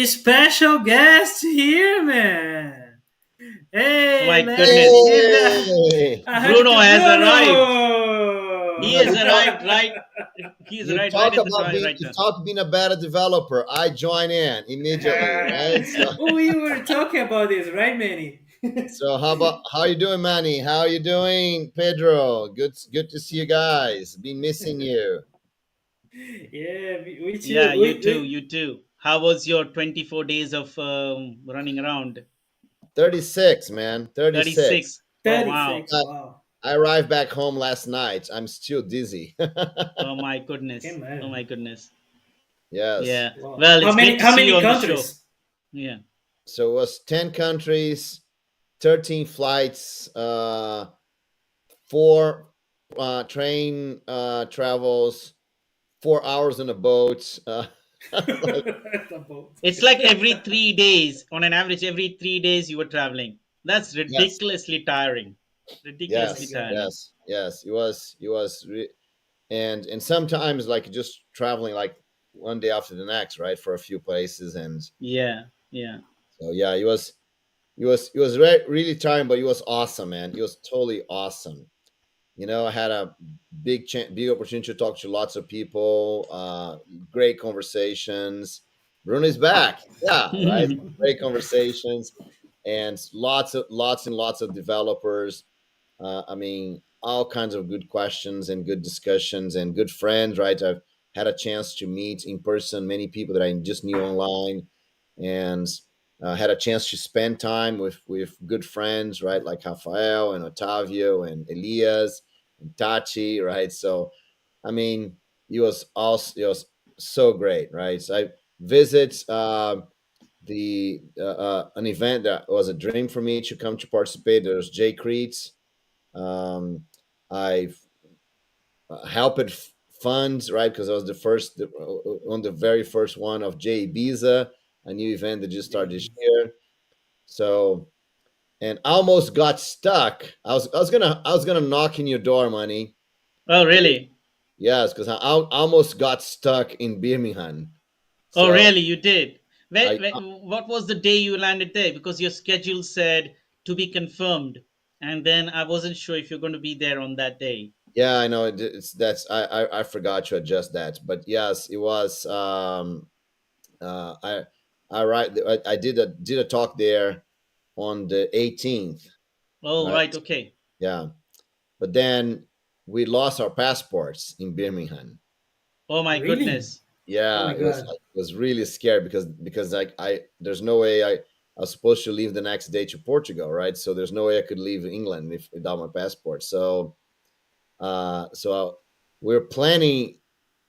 Speaker 1: special guest here, man.
Speaker 2: Oh
Speaker 1: Hey,
Speaker 2: my
Speaker 1: let's
Speaker 2: goodness.
Speaker 1: give
Speaker 3: Hey,
Speaker 1: a hug
Speaker 2: Bruno
Speaker 1: to
Speaker 2: has arrived. He
Speaker 3: you
Speaker 2: has
Speaker 1: Bruno.
Speaker 3: talk
Speaker 2: arrived right. He's
Speaker 3: you
Speaker 2: right, right
Speaker 3: talk
Speaker 2: at the
Speaker 3: about
Speaker 2: time,
Speaker 3: being
Speaker 2: right
Speaker 3: you
Speaker 2: now.
Speaker 3: talk being a better developer. I join in immediately, right? So
Speaker 1: We were talking about this, right, Manny?
Speaker 3: so how you doing, Manny? How you doing, Pedro? Good to see you guys. Been missing you.
Speaker 1: Yeah, we
Speaker 2: Yeah,
Speaker 1: too.
Speaker 2: you too. You too. How was your 24 days of running around?
Speaker 3: 36, man. 36.
Speaker 2: 36. Oh, wow.
Speaker 1: 36.
Speaker 3: I,
Speaker 1: Wow.
Speaker 3: I arrived back home last night. I'm still dizzy.
Speaker 2: Oh, my
Speaker 1: I can
Speaker 2: goodness. Oh,
Speaker 1: imagine.
Speaker 2: my goodness.
Speaker 3: Yes.
Speaker 2: Yeah.
Speaker 1: Wow.
Speaker 2: Well,
Speaker 1: How
Speaker 2: it's
Speaker 1: many
Speaker 2: great to
Speaker 1: how
Speaker 2: see you
Speaker 1: many
Speaker 2: on the show.
Speaker 1: countries?
Speaker 2: Yeah.
Speaker 3: So it was 10 countries, 13 flights, four train travels, 4 hours in a boat.
Speaker 1: The boat.
Speaker 2: It's like every 3 days, on an average, every 3 days you were traveling. That's
Speaker 3: Yes,
Speaker 2: ridiculously tiring.
Speaker 1: Oh my
Speaker 2: Ridiculously
Speaker 3: yes,
Speaker 1: god.
Speaker 2: tiring.
Speaker 3: yes, yes. And sometimes like just traveling like one day after the next, right, for a few places, and
Speaker 2: Yeah. Yeah.
Speaker 3: so yeah, it was really tiring, but it was awesome, man. It was totally awesome. I had a big opportunity to talk to lots of people, great conversations. Bruno's back. Yeah, right. Great conversations and lots and lots of developers. I mean, all kinds of good questions and good discussions and good friends, right? I've had a chance to meet in person many people that I just knew online, and had a chance to spend time with good friends, right? Like Rafael and Otavio and Elias and Tachi, right? So, I mean, it was so great, right? So I visit the an event that was a dream for me to come to participate. There was Jay Creeds. I helped funds, right? Because I was on the very first one of Jay Ibiza, a new event that just started this year. So, and almost got stuck. I was gonna knock in your door, money.
Speaker 2: Oh, really?
Speaker 3: Yes, because almost got stuck in Birmingham.
Speaker 2: Oh,
Speaker 3: So
Speaker 2: really? You did?
Speaker 3: I
Speaker 2: What was the day you landed there? Because your schedule said to be confirmed, and then I wasn't sure if you're going to be there on that day.
Speaker 3: yeah, I know it's that's I forgot to adjust that, but yes, it was. Uh, I I did a talk there on the 18th,
Speaker 2: Oh,
Speaker 3: right?
Speaker 2: right. Okay.
Speaker 3: Yeah, but then we lost our passports in Birmingham.
Speaker 2: Oh my
Speaker 1: Really?
Speaker 2: goodness.
Speaker 1: Oh
Speaker 3: Yeah,
Speaker 1: my god.
Speaker 3: I was really scared because I there's no way I was supposed to leave the next day to Portugal, right? So there's no way I could leave England if without my passport. So we're planning,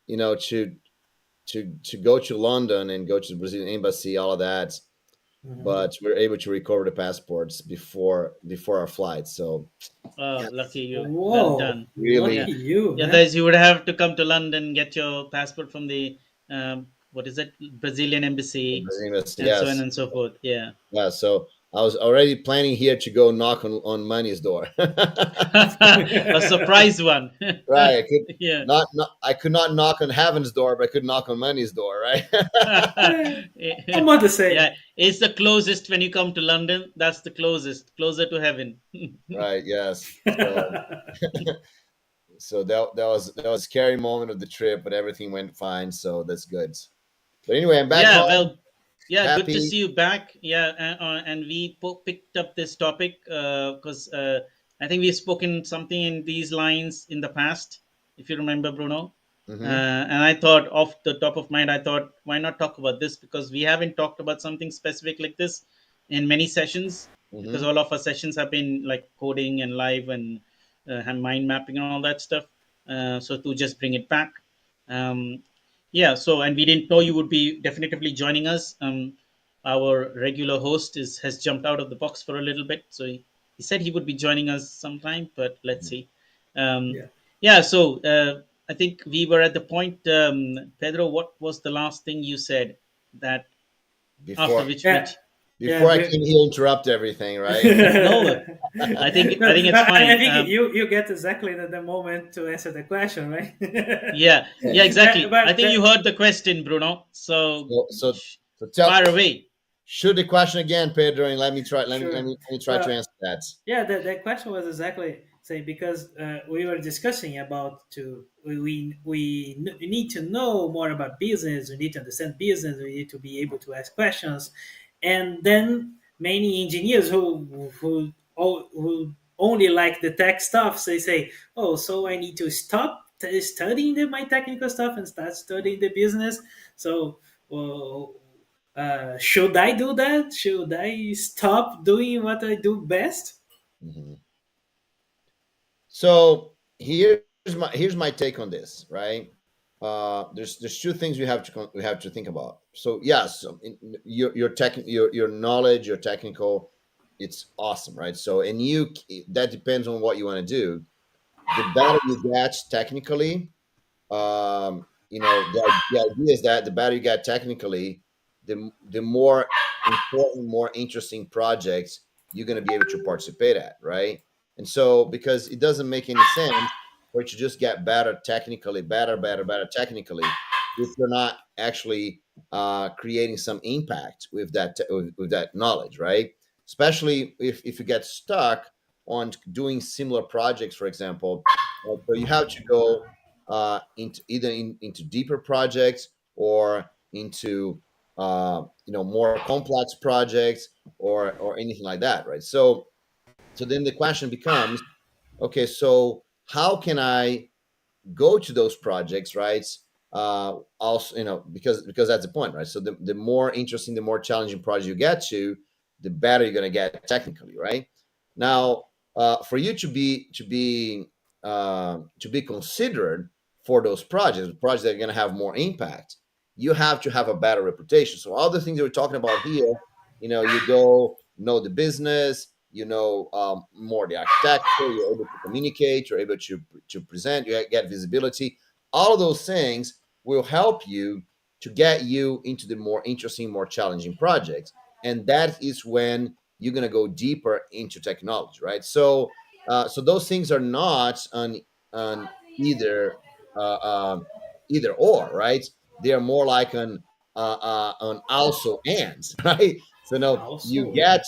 Speaker 3: you know, to go to London and go to the Brazilian embassy, all of that.
Speaker 1: Mhm.
Speaker 3: But we're able to recover the passports before our flight. So
Speaker 2: Oh,
Speaker 3: yes,
Speaker 2: lucky you. Well
Speaker 1: Whoa,
Speaker 2: done.
Speaker 3: really,
Speaker 2: Yeah.
Speaker 1: lucky you,
Speaker 2: Yeah,
Speaker 1: man.
Speaker 2: otherwise you would have to come to London, get your passport from the what is it, Brazilian
Speaker 3: the
Speaker 2: embassy,
Speaker 3: Brazilian embassy,
Speaker 2: and so on
Speaker 3: yes,
Speaker 2: and so forth. Yeah.
Speaker 3: yeah. So I was already planning here to go knock on Money's door.
Speaker 2: A surprise one.
Speaker 3: Right. I could
Speaker 2: Yeah.
Speaker 3: not I could not knock on heaven's door, but I could knock on money's door, right?
Speaker 1: Almost the same.
Speaker 2: Yeah, it's the closest when you come to London. That's the closest, closer to heaven.
Speaker 3: Right, yes. So that was a scary moment of the trip, but everything went fine, so that's good. But anyway, I'm back
Speaker 2: Yeah,
Speaker 3: home,
Speaker 2: well, yeah, good to
Speaker 3: happy.
Speaker 2: see you back. Yeah, and we picked up this topic because I think we've spoken something in these lines in the past, if you remember, Bruno.
Speaker 3: Hmm.
Speaker 2: And I thought, off the top of mind, I thought, why not talk about this? Because we haven't talked about something specific like this in many sessions, because
Speaker 3: Hmm.
Speaker 2: all of our sessions have been like coding and live and mind mapping and all that stuff. So to just bring it back. Um, yeah, so and we didn't know you would be definitively joining us. Our regular host is has jumped out of the box for a little bit, so he said he would be joining us sometime, but let's see. Um,
Speaker 1: Yeah.
Speaker 2: yeah, so I think we were at the point, Pedro. What was the last thing you said? That after
Speaker 3: Before
Speaker 1: Yeah.
Speaker 2: which
Speaker 1: Yeah.
Speaker 3: before I came here interrupt everything, right?
Speaker 2: no, I think
Speaker 1: No,
Speaker 2: it's
Speaker 1: I
Speaker 2: fine.
Speaker 1: think you get exactly the moment to answer the question, right?
Speaker 2: Yeah, yeah, exactly. I
Speaker 1: But
Speaker 2: think you heard the question, Bruno. So
Speaker 3: So so
Speaker 2: sh-
Speaker 3: so tell
Speaker 2: fire away.
Speaker 3: shoot the question again, Pedro, and let me try
Speaker 1: sure.
Speaker 3: let me try to
Speaker 1: Well,
Speaker 3: answer that.
Speaker 1: yeah, the question was exactly say because we were discussing about we need to know more about business. We need to understand business. We need to be able to ask questions, and then many engineers who only like the tech stuff, so they say, "Oh, so I need to stop studying my technical stuff and start studying the business." So, well, should I do that? Should I stop doing what I do best?
Speaker 3: Mhm. So here's my take on this, right? There's two things we have to think about. So yes, your knowledge, your technical, it's awesome, right? So and you that depends on what you want to do. The better you get technically, the idea is that the better you get technically, the more important, more interesting projects you're going to be able to participate at, right? And so because it doesn't make any sense for you to just get better technically, better technically, if you're not actually creating some impact with with that knowledge, right? Especially if you get stuck on doing similar projects, for example. So you have to go into into deeper projects or into more complex projects or anything like that, right? So then the question becomes, okay, so how can I go to those projects, right? Also, because that's the point, right? So the more interesting, the more challenging project you get to, the better you're going to get technically, right? Now, for you to be considered for those projects that are going to have more impact, you have to have a better reputation. So all the things that we're talking about here, you go know the business, more the architecture, you're able to communicate, you're able to present, you get visibility. All of those things will help you to get you into the more interesting, more challenging projects. And that is when you're going to go deeper into technology, right? So those things are not on either either or, right? They are more like an also and, right? So no,
Speaker 1: Also, okay.
Speaker 3: you get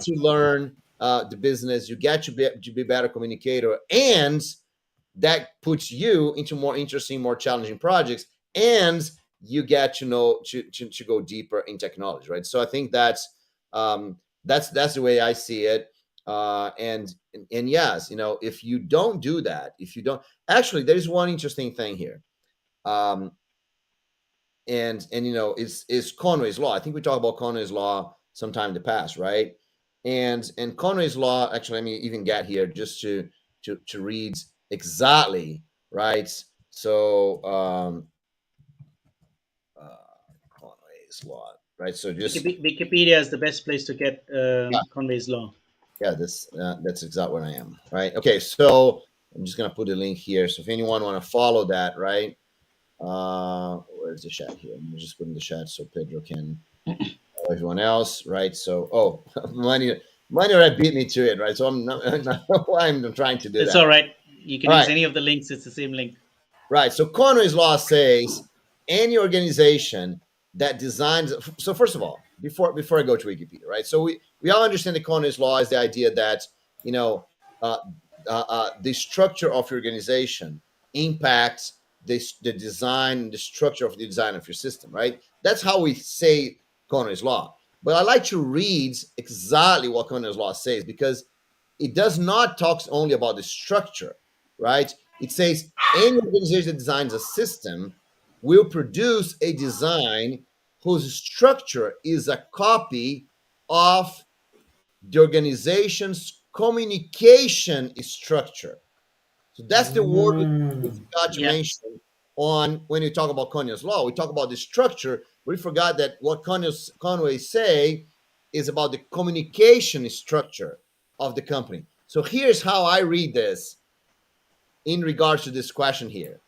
Speaker 3: to learn the business, you get to be better communicator, and that puts you into more interesting, more challenging projects, and you get to know to go deeper in technology, right? So I think that's the way I see it. And yes, if you don't do that, if you don't actually, there is one interesting thing here. Um, and it's Conway's law. I think we talked about Conway's law sometime in the past, right? And Conway's law, actually, let me even get here just to read exactly, right? So uh, Conway's law, right? So just
Speaker 2: Wikipedia is the best place to get
Speaker 3: yeah,
Speaker 2: Conway's law.
Speaker 3: yeah, that's exactly where I am, right? Okay, so I'm just gonna put a link here. So if anyone want to follow that, right? Where's the chat here? I'm just putting the chat so Pedro can everyone else, right? So, money already beat me to it, right? So I'm not why I'm trying to do
Speaker 2: It's
Speaker 3: that.
Speaker 2: all right. You can
Speaker 3: All
Speaker 2: use
Speaker 3: right,
Speaker 2: any of the links. It's the same link.
Speaker 3: right. So Conway's law says any organization that designs. So first of all, before I go to Wikipedia, right? So we all understand that Conway's law is the idea that you know uh, the structure of your organization impacts the design and the structure of the design of your system, right? That's how we say Conway's law. But I like to read exactly what Conway's law says because it does not talk only about the structure, right? It says any organization that designs a system will produce a design whose structure is a copy of the organization's communication structure. So that's the word we
Speaker 1: Mm.
Speaker 3: forgot to
Speaker 2: Yeah,
Speaker 3: mention on when you talk about Conway's law. We talk about the structure. We forgot that what Conway say is about the communication structure of the company. So here's how I read this in regards to this question here.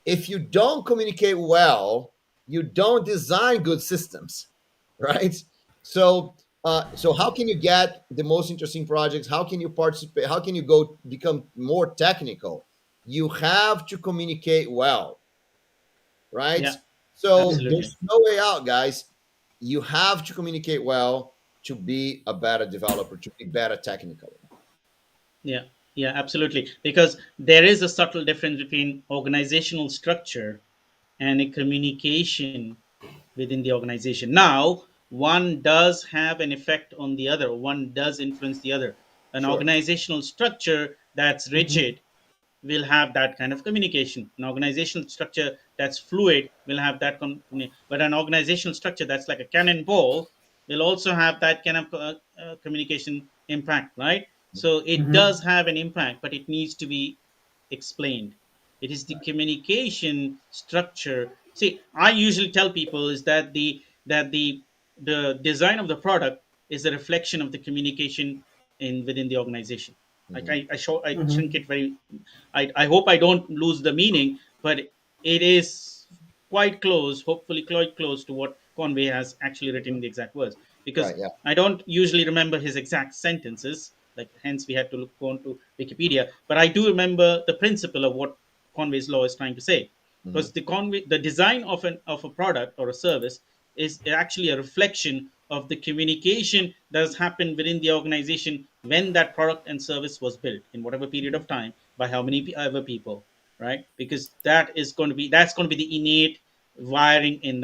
Speaker 3: If you don't communicate well, you don't design good systems, right? So how can you get the most interesting projects? How can you participate? How can you go become more technical? You have to communicate well, right?
Speaker 2: yeah,
Speaker 3: So
Speaker 2: absolutely.
Speaker 3: there's no way out, guys. You have to communicate well to be a better developer, to be better technically.
Speaker 2: Yeah, yeah, absolutely. Because there is a subtle difference between organizational structure and a communication within the organization. Now, one does have an effect on the other, one does influence the other. An
Speaker 3: Sure.
Speaker 2: organizational structure that's
Speaker 1: Mhm.
Speaker 2: rigid will have that kind of communication. An organizational structure that's fluid will have that but an organizational structure that's like a cannonball will also have that kind of communication impact, right? So it
Speaker 1: Mhm.
Speaker 2: does have an impact, but it needs to be explained. It is the communication structure. See, I usually tell people is that the design of the product is a reflection of the communication in within the organization. Like
Speaker 3: Mhm.
Speaker 2: I shrink
Speaker 1: Mhm.
Speaker 2: it very. I hope I don't lose the meaning, but it is quite close, hopefully quite close to what Conway has actually written in the exact words. Because
Speaker 3: Right. Yeah.
Speaker 2: I don't usually remember his exact sentences, like hence we had to go on to Wikipedia. But I do remember the principle of what Conway's law is trying to say.
Speaker 3: Mhm.
Speaker 2: Because the design of a product or a service is actually a reflection of the communication that has happened within the organization when that product and service was built in whatever period
Speaker 3: Mhm.
Speaker 2: of time by how many ever people, right? Because that's going to be the innate wiring in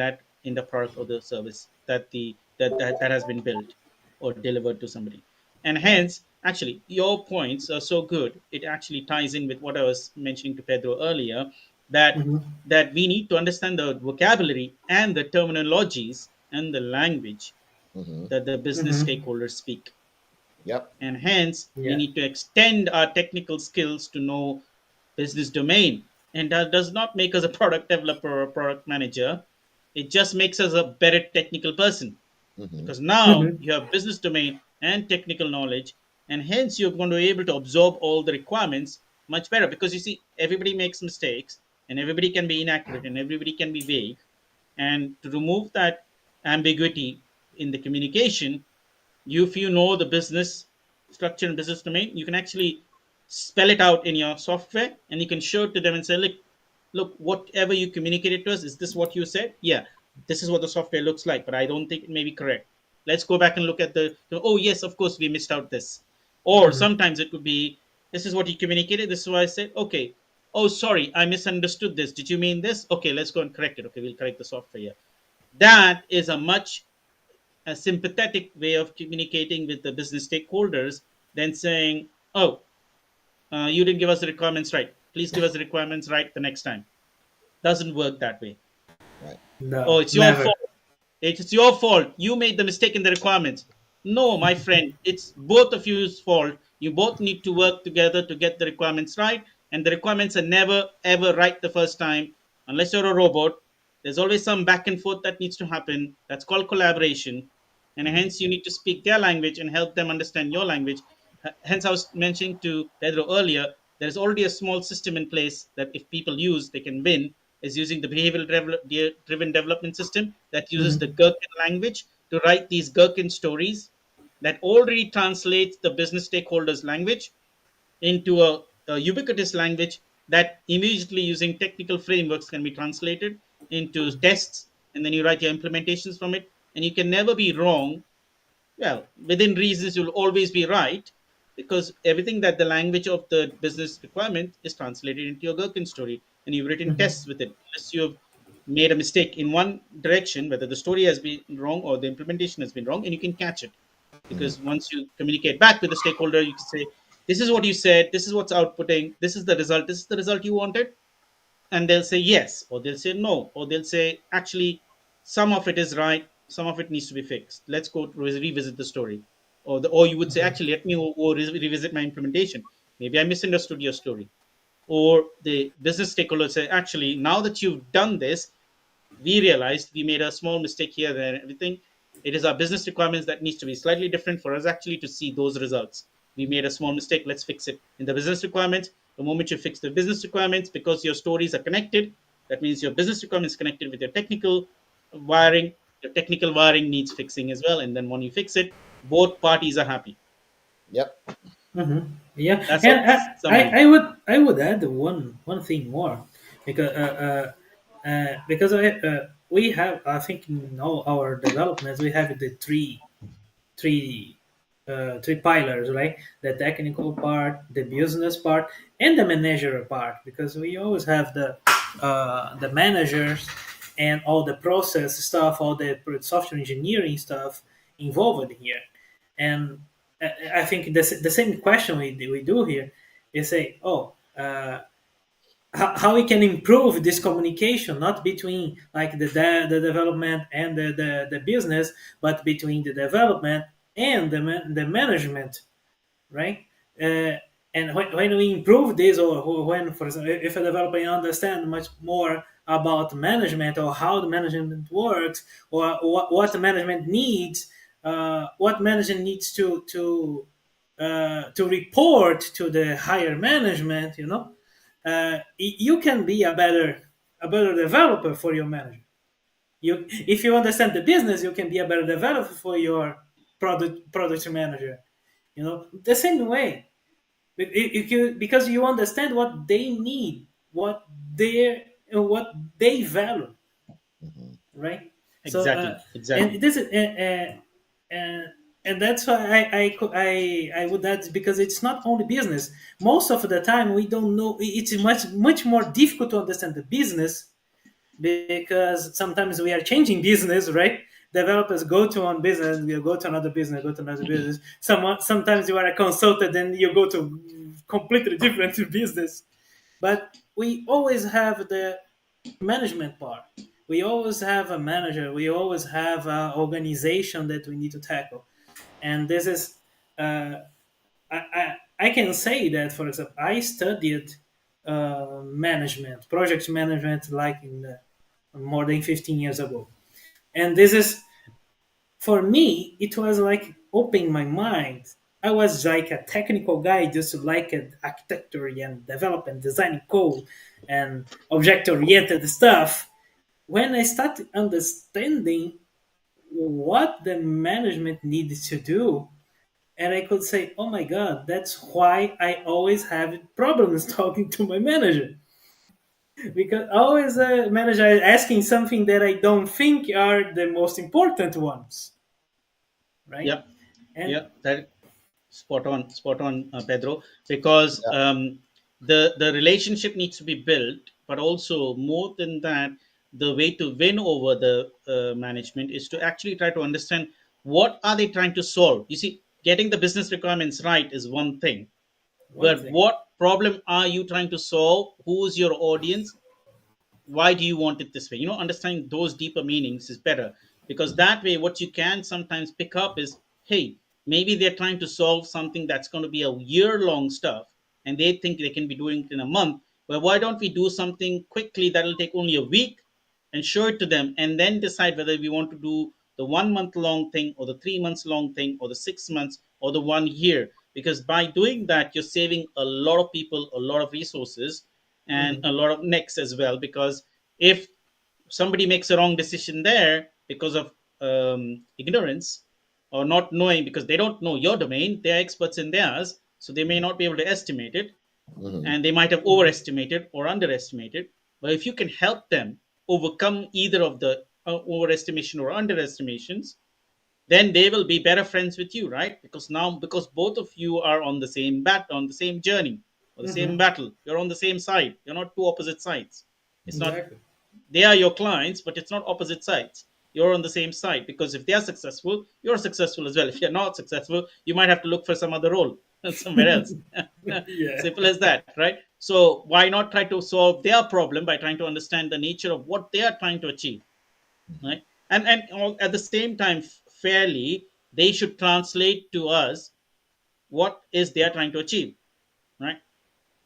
Speaker 2: the product or the service that has been built or delivered to somebody. And
Speaker 3: Right.
Speaker 2: hence, actually, your points are so good. It actually ties in with what I was mentioning to Pedro earlier, that
Speaker 1: Mm-hmm.
Speaker 2: that we need to understand the vocabulary and the terminologies and the language
Speaker 3: Hmm.
Speaker 2: that the business
Speaker 1: Mm-hmm.
Speaker 2: stakeholders speak.
Speaker 3: Yep.
Speaker 2: And hence, we
Speaker 1: Yeah.
Speaker 2: need to extend our technical skills to know business domain. And that does not make us a product developer or a product manager. It just makes us a better technical person,
Speaker 3: Hmm.
Speaker 2: because now
Speaker 1: Mm-hmm.
Speaker 2: you have business domain and technical knowledge, and hence you're going to be able to absorb all the requirements much better. Because you see, everybody makes mistakes, and everybody can be inaccurate, and everybody can be vague. And to remove that ambiguity in the communication, if you know the business structure and business domain, you can actually spell it out in your software, and you can show it to them and say, look, whatever you communicated to us, is this what you said? Yeah, this is what the software looks like, but I don't think it may be correct. Let's go back and look at oh yes, of course we missed out this. Or
Speaker 1: Mm-hmm.
Speaker 2: sometimes it could be, this is what you communicated, this is what I said. Okay, oh sorry, I misunderstood this, did you mean this? Okay, let's go and correct it. Okay, we'll correct the software here. That is a sympathetic way of communicating with the business stakeholders than saying, oh, you didn't give us the requirements right, please give us the requirements right the next time. Doesn't work that way.
Speaker 3: Right.
Speaker 2: Oh,
Speaker 1: No,
Speaker 2: it's your
Speaker 1: never.
Speaker 2: fault, it's your fault, you made the mistake in the requirements. No, my friend, it's both of you's fault. You both need to work together to get the requirements right, and the requirements are never ever right the first time. Unless you're a robot, there's always some back and forth that needs to happen. That's called collaboration. And
Speaker 3: Hmm.
Speaker 2: hence you need to speak their language and help them understand your language. Hence I was mentioning to Pedro earlier, there's already a small system in place that if people use, they can win, is using the driven development system that uses the
Speaker 1: Mm-hmm.
Speaker 2: Gherkin language to write these Gherkin stories that already translates the business stakeholders' language into a ubiquitous language that immediately using technical frameworks can be translated into tests, and then you write your implementations from it, and you can never be wrong. Well, within reasons, you'll always be right, because everything that the language of the business requirement is translated into your Gherkin story, and you've written tests
Speaker 1: Mm-hmm.
Speaker 2: with it. Unless you have made a mistake in one direction, whether the story has been wrong or the implementation has been wrong, and you can catch it.
Speaker 3: Hmm.
Speaker 2: Because once you communicate back with the stakeholder, you can say, this is what you said, this is what's outputting, this is the result you wanted. And they'll say yes, or they'll say no, or they'll say actually some of it is right, some of it needs to be fixed, let's go revisit the story. Or you would say, actually let me revisit my implementation, maybe I misunderstood your story. Or the business stakeholder say, actually now that you've done this, we realized we made a small mistake here, there, and everything. It is our business requirements that needs to be slightly different for us actually to see those results. We made a small mistake, let's fix it in the business requirements. The moment you fix the business requirements, because your stories are connected, that means your business requirements connected with your technical wiring. Your technical wiring needs fixing as well, and then when you fix it, both parties are happy.
Speaker 3: Yep.
Speaker 1: Mm-hmm. Yeah,
Speaker 2: That's a
Speaker 1: and
Speaker 2: summary.
Speaker 1: I would add one thing more, because we have, I think, in all our developments we have the three three pillars, right? The technical part, the business part, and the managerial part, because we always have the managers and all the process stuff, all the software engineering stuff involved here. And I think the same question we do here is say, oh, how we can improve this communication, not between like the development and the business, but between the development and the management, right? Uh, and when we improve this, or when, for example, if a developer understands much more about management or how the management works, or what the management needs, what management needs to report to the higher management, you can be a better developer for your manager. If you understand the business, you can be a better developer for your product manager. The same way, because you understand what they need, what they value,
Speaker 3: Hmm.
Speaker 1: right? So,
Speaker 2: Exactly,
Speaker 1: and
Speaker 2: exactly.
Speaker 1: this is and and that's why I would add, because it's not only business. Most of the time, we don't know. It's much more difficult to understand the business, because sometimes we are changing business, right? Developers go to one business, we go to another business, go to another business. Sometimes you are a consultant and you go to completely different business. But we always have the management part. We always have a manager. We always have an organization that we need to tackle. And this is, I can say that, for example, I studied management, project management, like in more than 15 years ago. And this is, for me, it was like opening my mind. I was like a technical guy, just like architecture and development, designing code and object oriented stuff. When I started understanding what the management needed to do, and I could say, oh my God, that's why I always have problems talking to my manager. Because always a manager is asking something that I don't think are the most important ones, right?
Speaker 2: Yep.
Speaker 1: And
Speaker 2: Yep. That spot on, Pedro. Because
Speaker 3: Yeah.
Speaker 2: the relationship needs to be built, but also more than that, the way to win over the management is to actually try to understand what are they trying to solve. You see, getting the business requirements right is one thing,
Speaker 1: one
Speaker 2: but
Speaker 1: thing.
Speaker 2: what problem are you trying to solve? Who's your audience? Why do you want it this way? Understanding those deeper meanings is better, because that way what you can sometimes pick up is, hey, maybe they're trying to solve something that's going to be a year long stuff, and they think they can be doing it in a month. Well, why don't we do something quickly that'll take only a week and show it to them, and then decide whether we want to do the 1 month long thing, or the 3 months long thing, or the 6 months, or the 1 year. Because by doing that, you're saving a lot of people a lot of resources and
Speaker 1: Mhm.
Speaker 2: a lot of necks as well. Because if somebody makes a wrong decision there because of ignorance, or not knowing, because they don't know your domain, they're experts in theirs, so they may not be able to estimate it,
Speaker 3: Mhm.
Speaker 2: and they might have overestimated or underestimated. But if you can help them overcome either of the overestimation or underestimations, then they will be better friends with you, right? Because both of you are on the same on the same journey, or the same
Speaker 1: Mhm.
Speaker 2: battle. You're on the same side. You're not two opposite sides. It's not,
Speaker 1: Exactly.
Speaker 2: they are your clients, but it's not opposite sides. You're on the same side, because if they are successful, you're successful as well. If you're not successful, you might have to look for some other role somewhere else.
Speaker 1: Yeah.
Speaker 2: Simple as that, right? So why not try to solve their problem by trying to understand the nature of what they are trying to achieve, right? And at the same time, fairly, they should translate to us what is they are trying to achieve, right?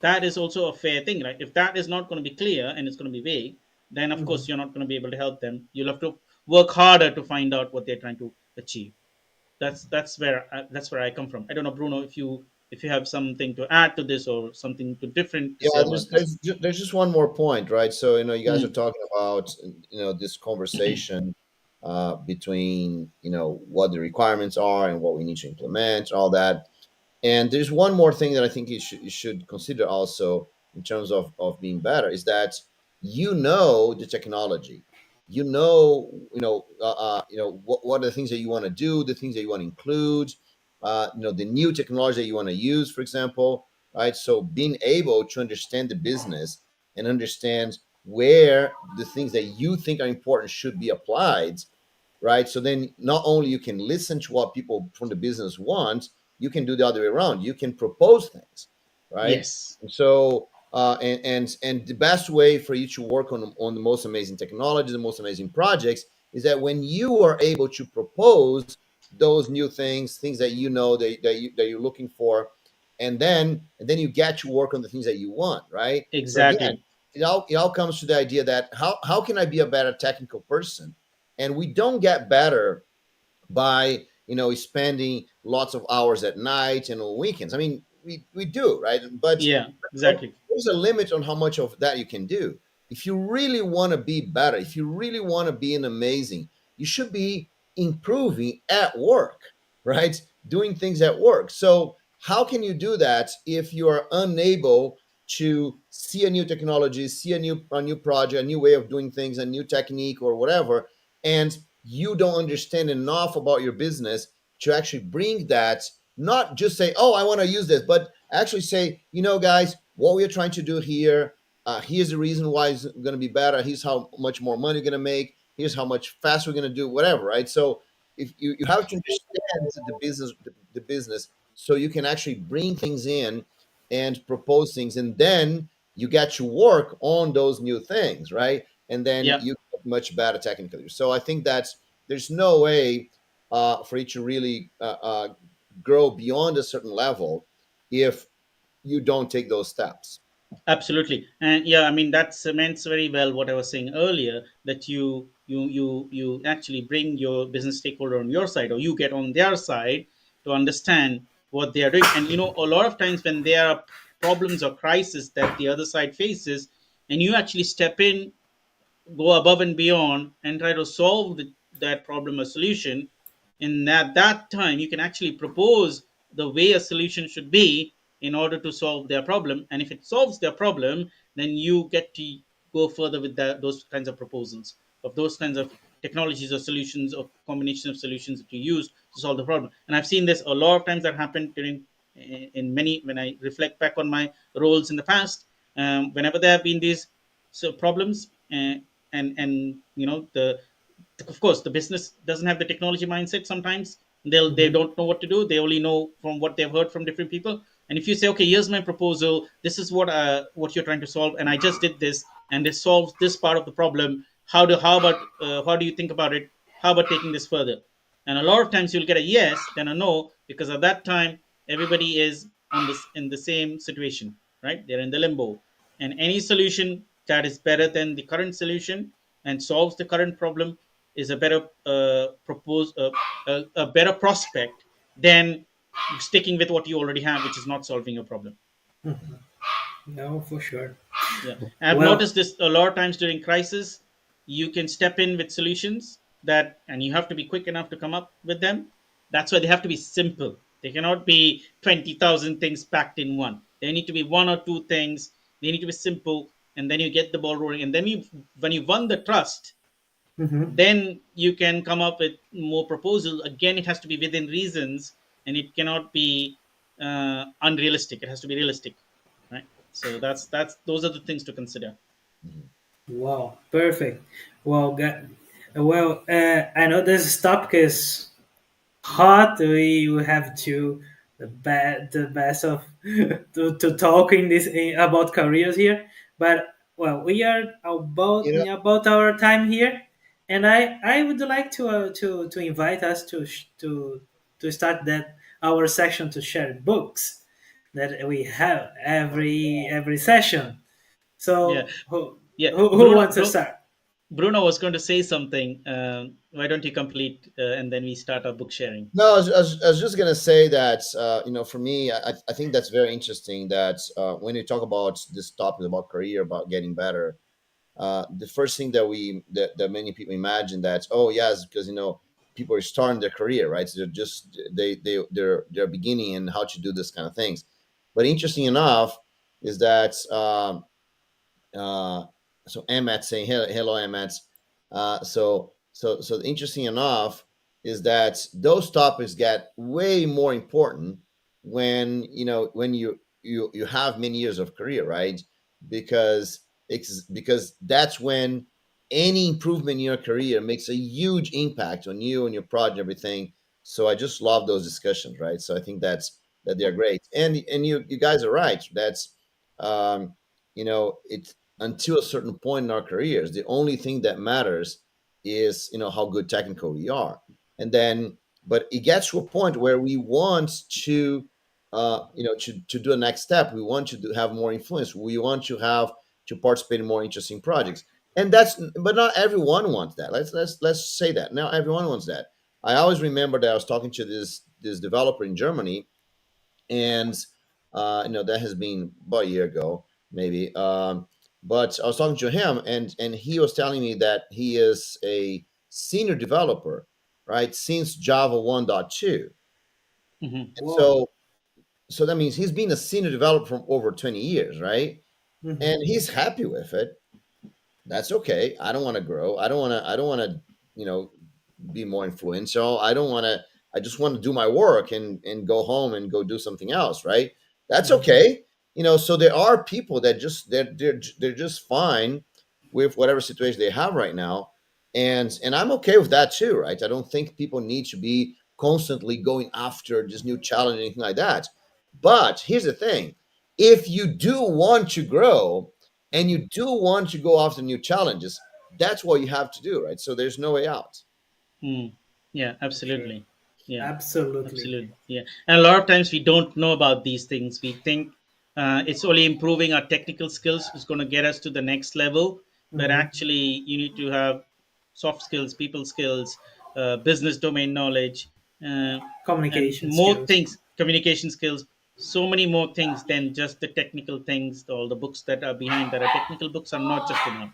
Speaker 2: That is also a fair thing, right? If that is not going to be clear and it's going to be vague, then of
Speaker 1: Mhm.
Speaker 2: course you're not going to be able to help them. You'll have to work harder to find out what they're trying to achieve. That's where I come from. I don't know, Bruno, if you have something to add to this, or something to different to say
Speaker 3: Yeah,
Speaker 2: about this.
Speaker 3: there's just one more point, right? So you guys are
Speaker 2: Mm,
Speaker 3: talking about this conversation between what the requirements are and what we need to implement, all that. And there's one more thing that I think you should consider also in terms of being better is that the technology, what are the things that you want to do, the things that you want to include, the new technology that you want to use, for example, right? So being able to understand the business and understand where the things that you think are important should be applied, right? So then not only you can listen to what people from the business want, you can do the other way around. You can propose things, right?
Speaker 2: yes,
Speaker 3: And so and the best way for you to work on the most amazing technology, the most amazing projects, is that when you are able to propose those new things that that you're looking for, and then you get to work on the things that you want, right? So again,
Speaker 2: exactly.
Speaker 3: it all comes to the idea that how can I be a better technical person? And we don't get better by spending lots of hours at night and on weekends. I mean, we do, right? But
Speaker 2: Yeah, exactly.
Speaker 3: there's a limit on how much of that you can do. If you really want to be better, if you really want to be an amazing, you should be improving at work, right? Doing things at work. So how can you do that if you are unable to see a new technology, see a new project, a new way of doing things, a new technique or whatever, and you don't understand enough about your business to actually bring that, not just say, oh, I want to use this, but actually say, guys, what we're trying to do here, here's the reason why it's going to be better. Here's how much more money you're going to make. Here's how much faster we're going to do, whatever, right? So if you have to understand the business so you can actually bring things in and propose things, and then you get to work on those new things, right? And then
Speaker 2: Yeah,
Speaker 3: you get much better technically. So I think that's there's no way for you to really grow beyond a certain level if you don't take those steps.
Speaker 2: absolutely. And yeah, I mean that cements very well what I was saying earlier, that you actually bring your business stakeholder on your side, or you get on their side to understand what they are doing. And a lot of times when there are problems or crises that the other side faces, and you actually step in, go above and beyond and try to solve that problem or solution, and at that time you can actually propose the way a solution should be in order to solve their problem. And if it solves their problem, then you get to go further with those kinds of proposals of those kinds of technologies or solutions or combination of solutions that you use to solve the problem. And I've seen this a lot of times that happened during in many when I reflect back on my roles in the past. Whenever there have been these problems, and of course the business doesn't have the technology mindset. Sometimes they
Speaker 1: Hmm.
Speaker 2: don't know what to do. They only know from what they've heard from different people. And if you say, okay, here's my proposal, this is what you're trying to solve, and I just did this and it solves this part of the problem, how do you think about it, how about taking this further? And a lot of times you'll get a yes then a no, because at that time everybody is on this in the same situation, right? They're in the limbo. And any solution that is better than the current solution and solves the current problem is a better a better prospect than sticking with what you already have, which is not solving your problem.
Speaker 1: No, for sure.
Speaker 2: Yeah, I've
Speaker 1: Well,
Speaker 2: noticed this a lot of times during crisis. You can step in with solutions that, and you have to be quick enough to come up with them. That's why they have to be simple. They cannot be 20,000 things packed in one. They need to be one or two things. They need to be simple, and then you get the ball rolling. And then when you won the trust,
Speaker 1: mhm.
Speaker 2: then you can come up with more proposals. Again, it has to be within reasons, and it cannot be unrealistic. It has to be realistic, right? So that's those are the things to consider.
Speaker 3: Mhm.
Speaker 1: Wow, perfect. Well, I know this topic is hot. We will have to the best of to talking about careers here, but well, we are
Speaker 3: You know,
Speaker 1: about our time here, and I would like to invite us to start that our section to share books that we have every session.
Speaker 2: Yeah,
Speaker 1: So
Speaker 2: yeah.
Speaker 1: who wants to start?
Speaker 2: Bruno was going to say something. Why don't you complete, and then we start our book sharing?
Speaker 3: no, I was just gonna say that for me, I think that's very interesting. That when you talk about this topic about career, about getting better, the first thing that many people imagine that, oh yes, because people are starting their career, right? So they're beginning and how to do this kind of things. But interesting enough is that uh, so Emmet saying hello, Emmet. So interesting enough is that those topics get way more important when you have many years of career, right? Because that's when any improvement in your career makes a huge impact on you and your project, everything. So I just love those discussions, right? So I think that they're great, and you guys are right. That's it's until a certain point in our careers, the only thing that matters is how good technical we are. And then but it gets to a point where we want to to do a next step. We want to have more influence. We want to have to participate in more interesting projects. And that's but not everyone wants that. Let's say that. Now everyone wants that. I always remember that I was talking to this developer in Germany, and that has been about a year ago maybe. But I was talking to him, and he was telling me that he is a senior developer, right, since Java 1.2.
Speaker 2: Hmm.
Speaker 3: And
Speaker 1: Whoa.
Speaker 3: so that means he's been a senior developer for over 20 years, right?
Speaker 1: Hmm.
Speaker 3: And he's happy with it. That's okay. I don't want to grow. I don't want to be more influential. I just want to do my work and go home and go do something else, right? That's
Speaker 1: Hmm.
Speaker 3: okay. So there are people that just they're just fine with whatever situation they have right now. And I'm okay with that too, right? I don't think people need to be constantly going after this new challenge or anything like that. But here's the thing. if you do want to grow and you do want to go after new challenges, that's what you have to do, right? So there's no way out.
Speaker 2: Hmm. Yeah,
Speaker 1: Sure.
Speaker 2: absolutely. Yeah,
Speaker 1: Absolutely.
Speaker 2: absolutely. Yeah. And a lot of times we don't know about these things. We think it's only improving our technical skills is going to get us to the next level. But
Speaker 1: Hmm.
Speaker 2: actually, you need to have soft skills, people skills, business domain knowledge, uh, and
Speaker 1: Communication
Speaker 2: more
Speaker 1: skills.
Speaker 2: things, communication skills, so many more things than just the technical things. All the books that are behind that are technical books are not just enough.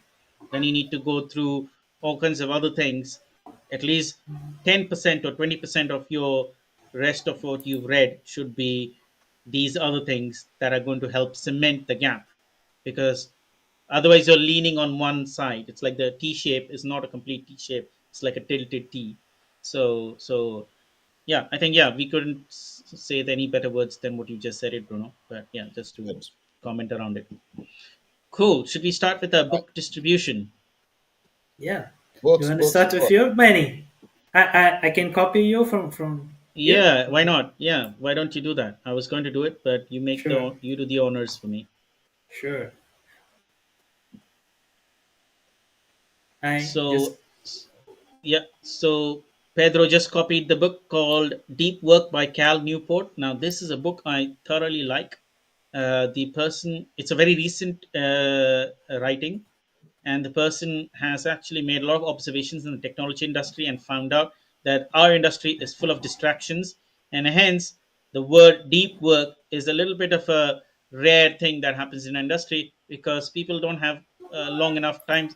Speaker 2: Then you need to go through all kinds of other things. At least 10% or 20% of your rest of what you've read should be these other things that are going to help cement the gap, because otherwise you're leaning on one side. It's like the T shape is not a complete T shape, it's like a tilted T. So yeah, I think, yeah, we couldn't say any better words than what you just said it, Bruno. But yeah, just to
Speaker 3: Good.
Speaker 2: comment around it. Cool. Should we start with a
Speaker 3: Right.
Speaker 2: book distribution?
Speaker 1: Yeah. You
Speaker 3: Books,
Speaker 1: want to
Speaker 3: books,
Speaker 1: start with
Speaker 3: books.
Speaker 1: your Manny? I can copy you from here.
Speaker 2: Yeah, why not? Yeah, why don't you do that? I was going to do it, but
Speaker 1: Sure.
Speaker 2: you do the honors for me.
Speaker 1: Sure. I just
Speaker 2: So yeah, so Pedro just copied the book called Deep Work by Cal Newport. Now, this is a book I thoroughly like. It's a very recent writing, and the person has actually made a lot of observations in the technology industry and found out that our industry is full of distractions, and hence the word deep work is a little bit of a rare thing that happens in industry, because people don't have long enough time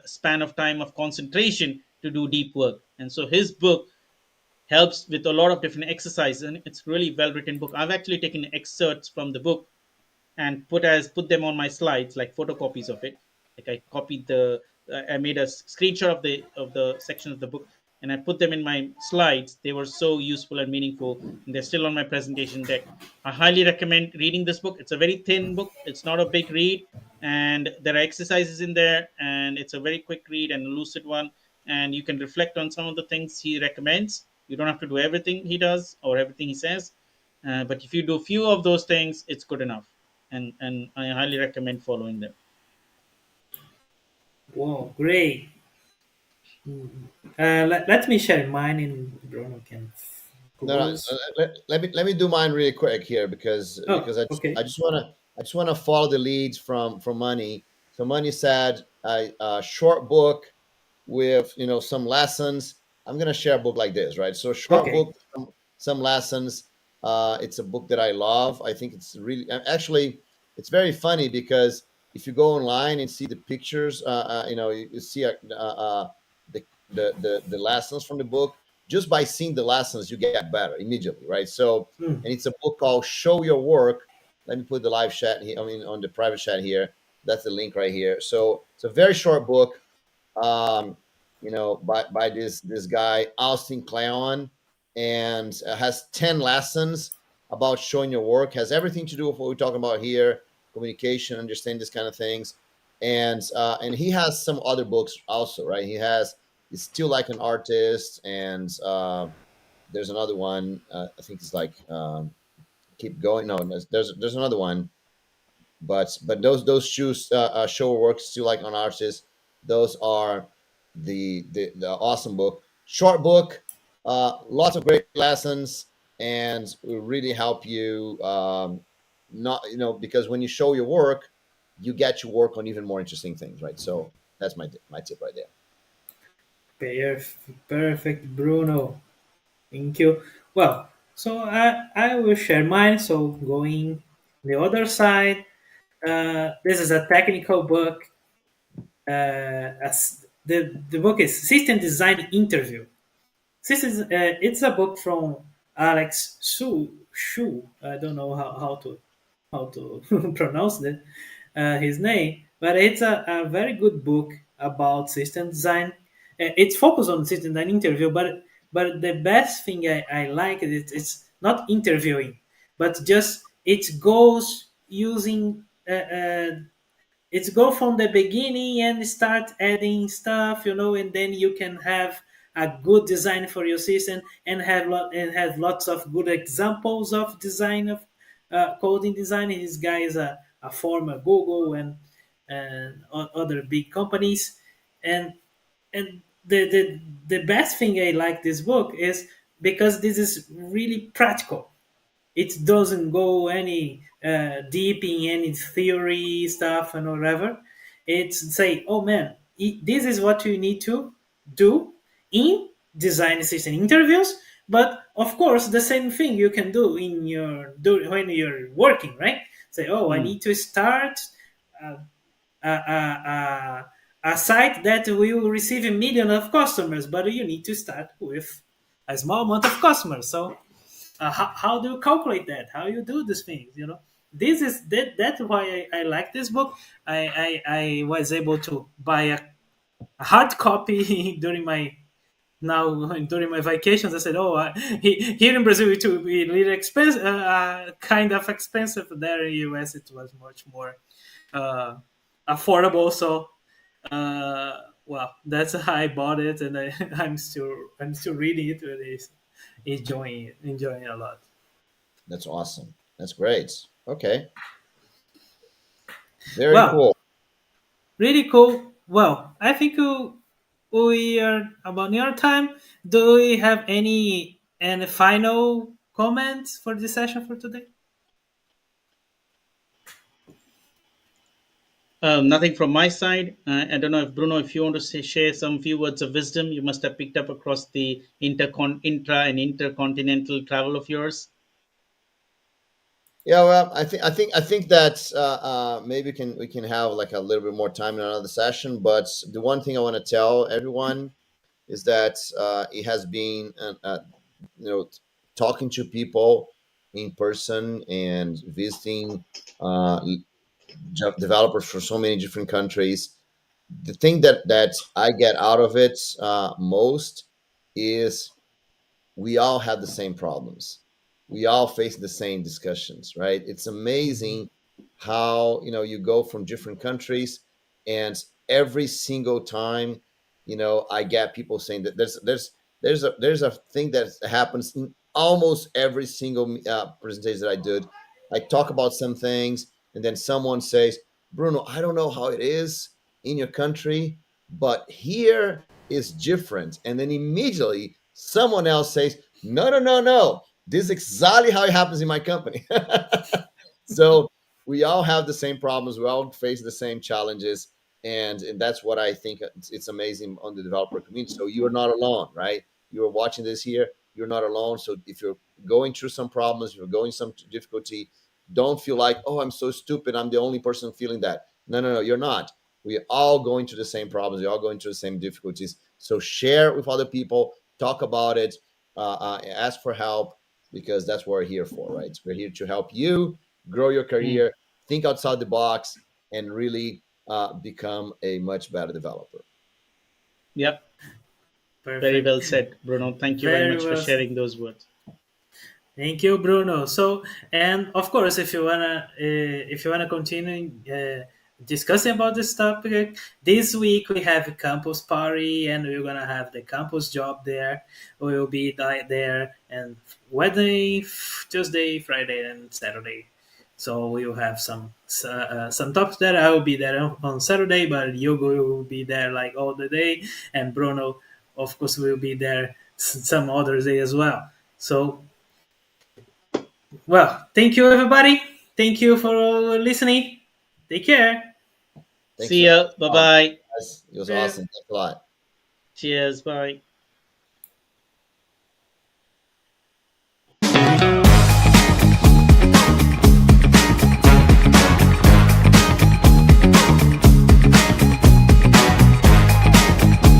Speaker 2: span of time of concentration to do deep work. And so his book helps with a lot of different exercises, and it's really well written book. I've actually taken excerpts from the book and put them on my slides, like photocopies of it. Like I copied the I made a screenshot of the section of the book, and I put them in my slides. They were so useful and meaningful, and they're still on my presentation deck. I highly recommend reading this book. It's a very thin book, it's not a big read, and there are exercises in there, and it's a very quick read and a lucid one, and you can reflect on some of the things he recommends. You don't have to do everything he does or everything he says, but if you do a few of those things, it's good enough, and I highly recommend following them.
Speaker 1: whoa, great. Mm. Let me share mine and Bruno can
Speaker 3: No, no.
Speaker 1: close.
Speaker 3: Let me do mine really quick here,
Speaker 1: Oh,
Speaker 3: because I
Speaker 1: okay.
Speaker 3: just wanna follow the leads from Money. So Money said a short book with some lessons. I'm gonna share a book like this, right? So short
Speaker 1: Okay.
Speaker 3: book, some lessons. It's a book that I love. I think it's really actually it's very funny because if you go online and see the pictures, you see the, the lessons from the book. Just by seeing the lessons, you get better immediately, right? So,
Speaker 1: Mm.
Speaker 3: and it's a book called Show Your Work. Let me put the live chat here. I mean, on the private chat here. That's the link right here. So it's a very short book, um, by this guy Austin Kleon, and has 10 lessons about showing your work. Has everything to do with what we're talking about here: communication, understand these kind of things, and he has some other books also, right? He's still like an artist, and there's another one. I think it's like keep going. No, there's another one, but those shoes show work still like on artists. Those are the awesome book, short book, lots of great lessons, and will really help you. Not because when you show your work, you get to work on even more interesting things, right? So that's my tip right there.
Speaker 1: Perfect, Bruno. Thank you. Well, so I will share mine. So going the other side, this is a technical book. The book is System Design Interview. It's a book from Alex Shu. I don't know how to pronounce his name, but it's a very good book about system design. It's focused on system design interview, but the best thing I like is it's not interviewing, but just it goes using it's go from the beginning and start adding stuff, and then you can have a good design for your system and have lots of good examples of design coding design. This guy is a former Google and other big companies, and and the best thing I like this book is because this is really practical. It doesn't go any deep in any theory stuff and whatever. It's say, oh man, this is what you need to do in design system interviews. But of course, the same thing you can do in when you're working, right? Say, oh, I
Speaker 2: Hmm.
Speaker 1: need to start uh, a site that will receive a million of customers, but you need to start with a small amount of customers. So how do you calculate that? How you do these things? This is that's why I like this book. I was able to buy a hard copy during my during my vacations. I said, oh, here in Brazil it will be a little expensive, kind of expensive. There in US it was much more uh, affordable. So well, that's how I bought it, and I'm still reading it, and it's enjoying it a lot.
Speaker 3: That's awesome. That's great. Okay, very
Speaker 1: Well,
Speaker 3: cool.
Speaker 1: really cool. Well, I think we are about near time. Do we have any final comments for this session for today?
Speaker 2: Nothing from my side. I don't know if Bruno, if you want to share some few words of wisdom you must have picked up across the intra and intercontinental travel of yours.
Speaker 3: Yeah, well, I think that maybe we can have like a little bit more time in another session. But the one thing I want to tell everyone is that it has been you know talking to people in person and visiting uh, developers from so many different countries. The thing that I get out of it most is we all have the same problems. We all face the same discussions, right? It's
Speaker 1: Mhm.
Speaker 3: amazing how you go from different countries, and every single time, I get people saying that there's a thing that happens in almost every single presentation that I did. I talk about some things, and then someone says, "Bruno, I don't know how it is in your country, but here is different." And then immediately someone else says, "No, no, no, no. This is exactly how it happens in my company." So we all have the same problems. We all face the same challenges. And that's what I think it's amazing on the developer community. So you are not alone, right? You're watching this here. You're not alone. So if you're going through some problems, you're going some difficulty, don't feel like, oh, I'm so stupid. I'm the only person feeling that. No, no, no, you're not. We're all going through the same problems. We're all going through the same difficulties. So share with other people, talk about it, ask for help, because that's what we're here for, right? We're here to help you grow your
Speaker 2: Hmm.
Speaker 3: career, think outside the box, and really become a much better developer.
Speaker 2: Yep, very
Speaker 1: Perfect.
Speaker 2: well said, Bruno. Thank you very
Speaker 1: Very
Speaker 2: much for
Speaker 1: well.
Speaker 2: sharing those words.
Speaker 1: Thank you, Bruno. So, and of course, if you wanna continue discussing about this topic, this week we have a campus party, and we're gonna have the campus job there. We will be there, and Wednesday, Tuesday, Friday, and Saturday. So we will have some topics there. I will be there on Saturday, but Yogo will be there like all the day, and Bruno, of course, will be there some other day as well. So well, thank you, everybody. Thank you for listening. Take care.
Speaker 3: Thanks
Speaker 2: See
Speaker 3: for
Speaker 2: ya. Bye
Speaker 3: having me on.
Speaker 2: bye.
Speaker 3: Guys. It was
Speaker 1: Yeah.
Speaker 3: awesome. Thanks a lot.
Speaker 2: Cheers. Bye.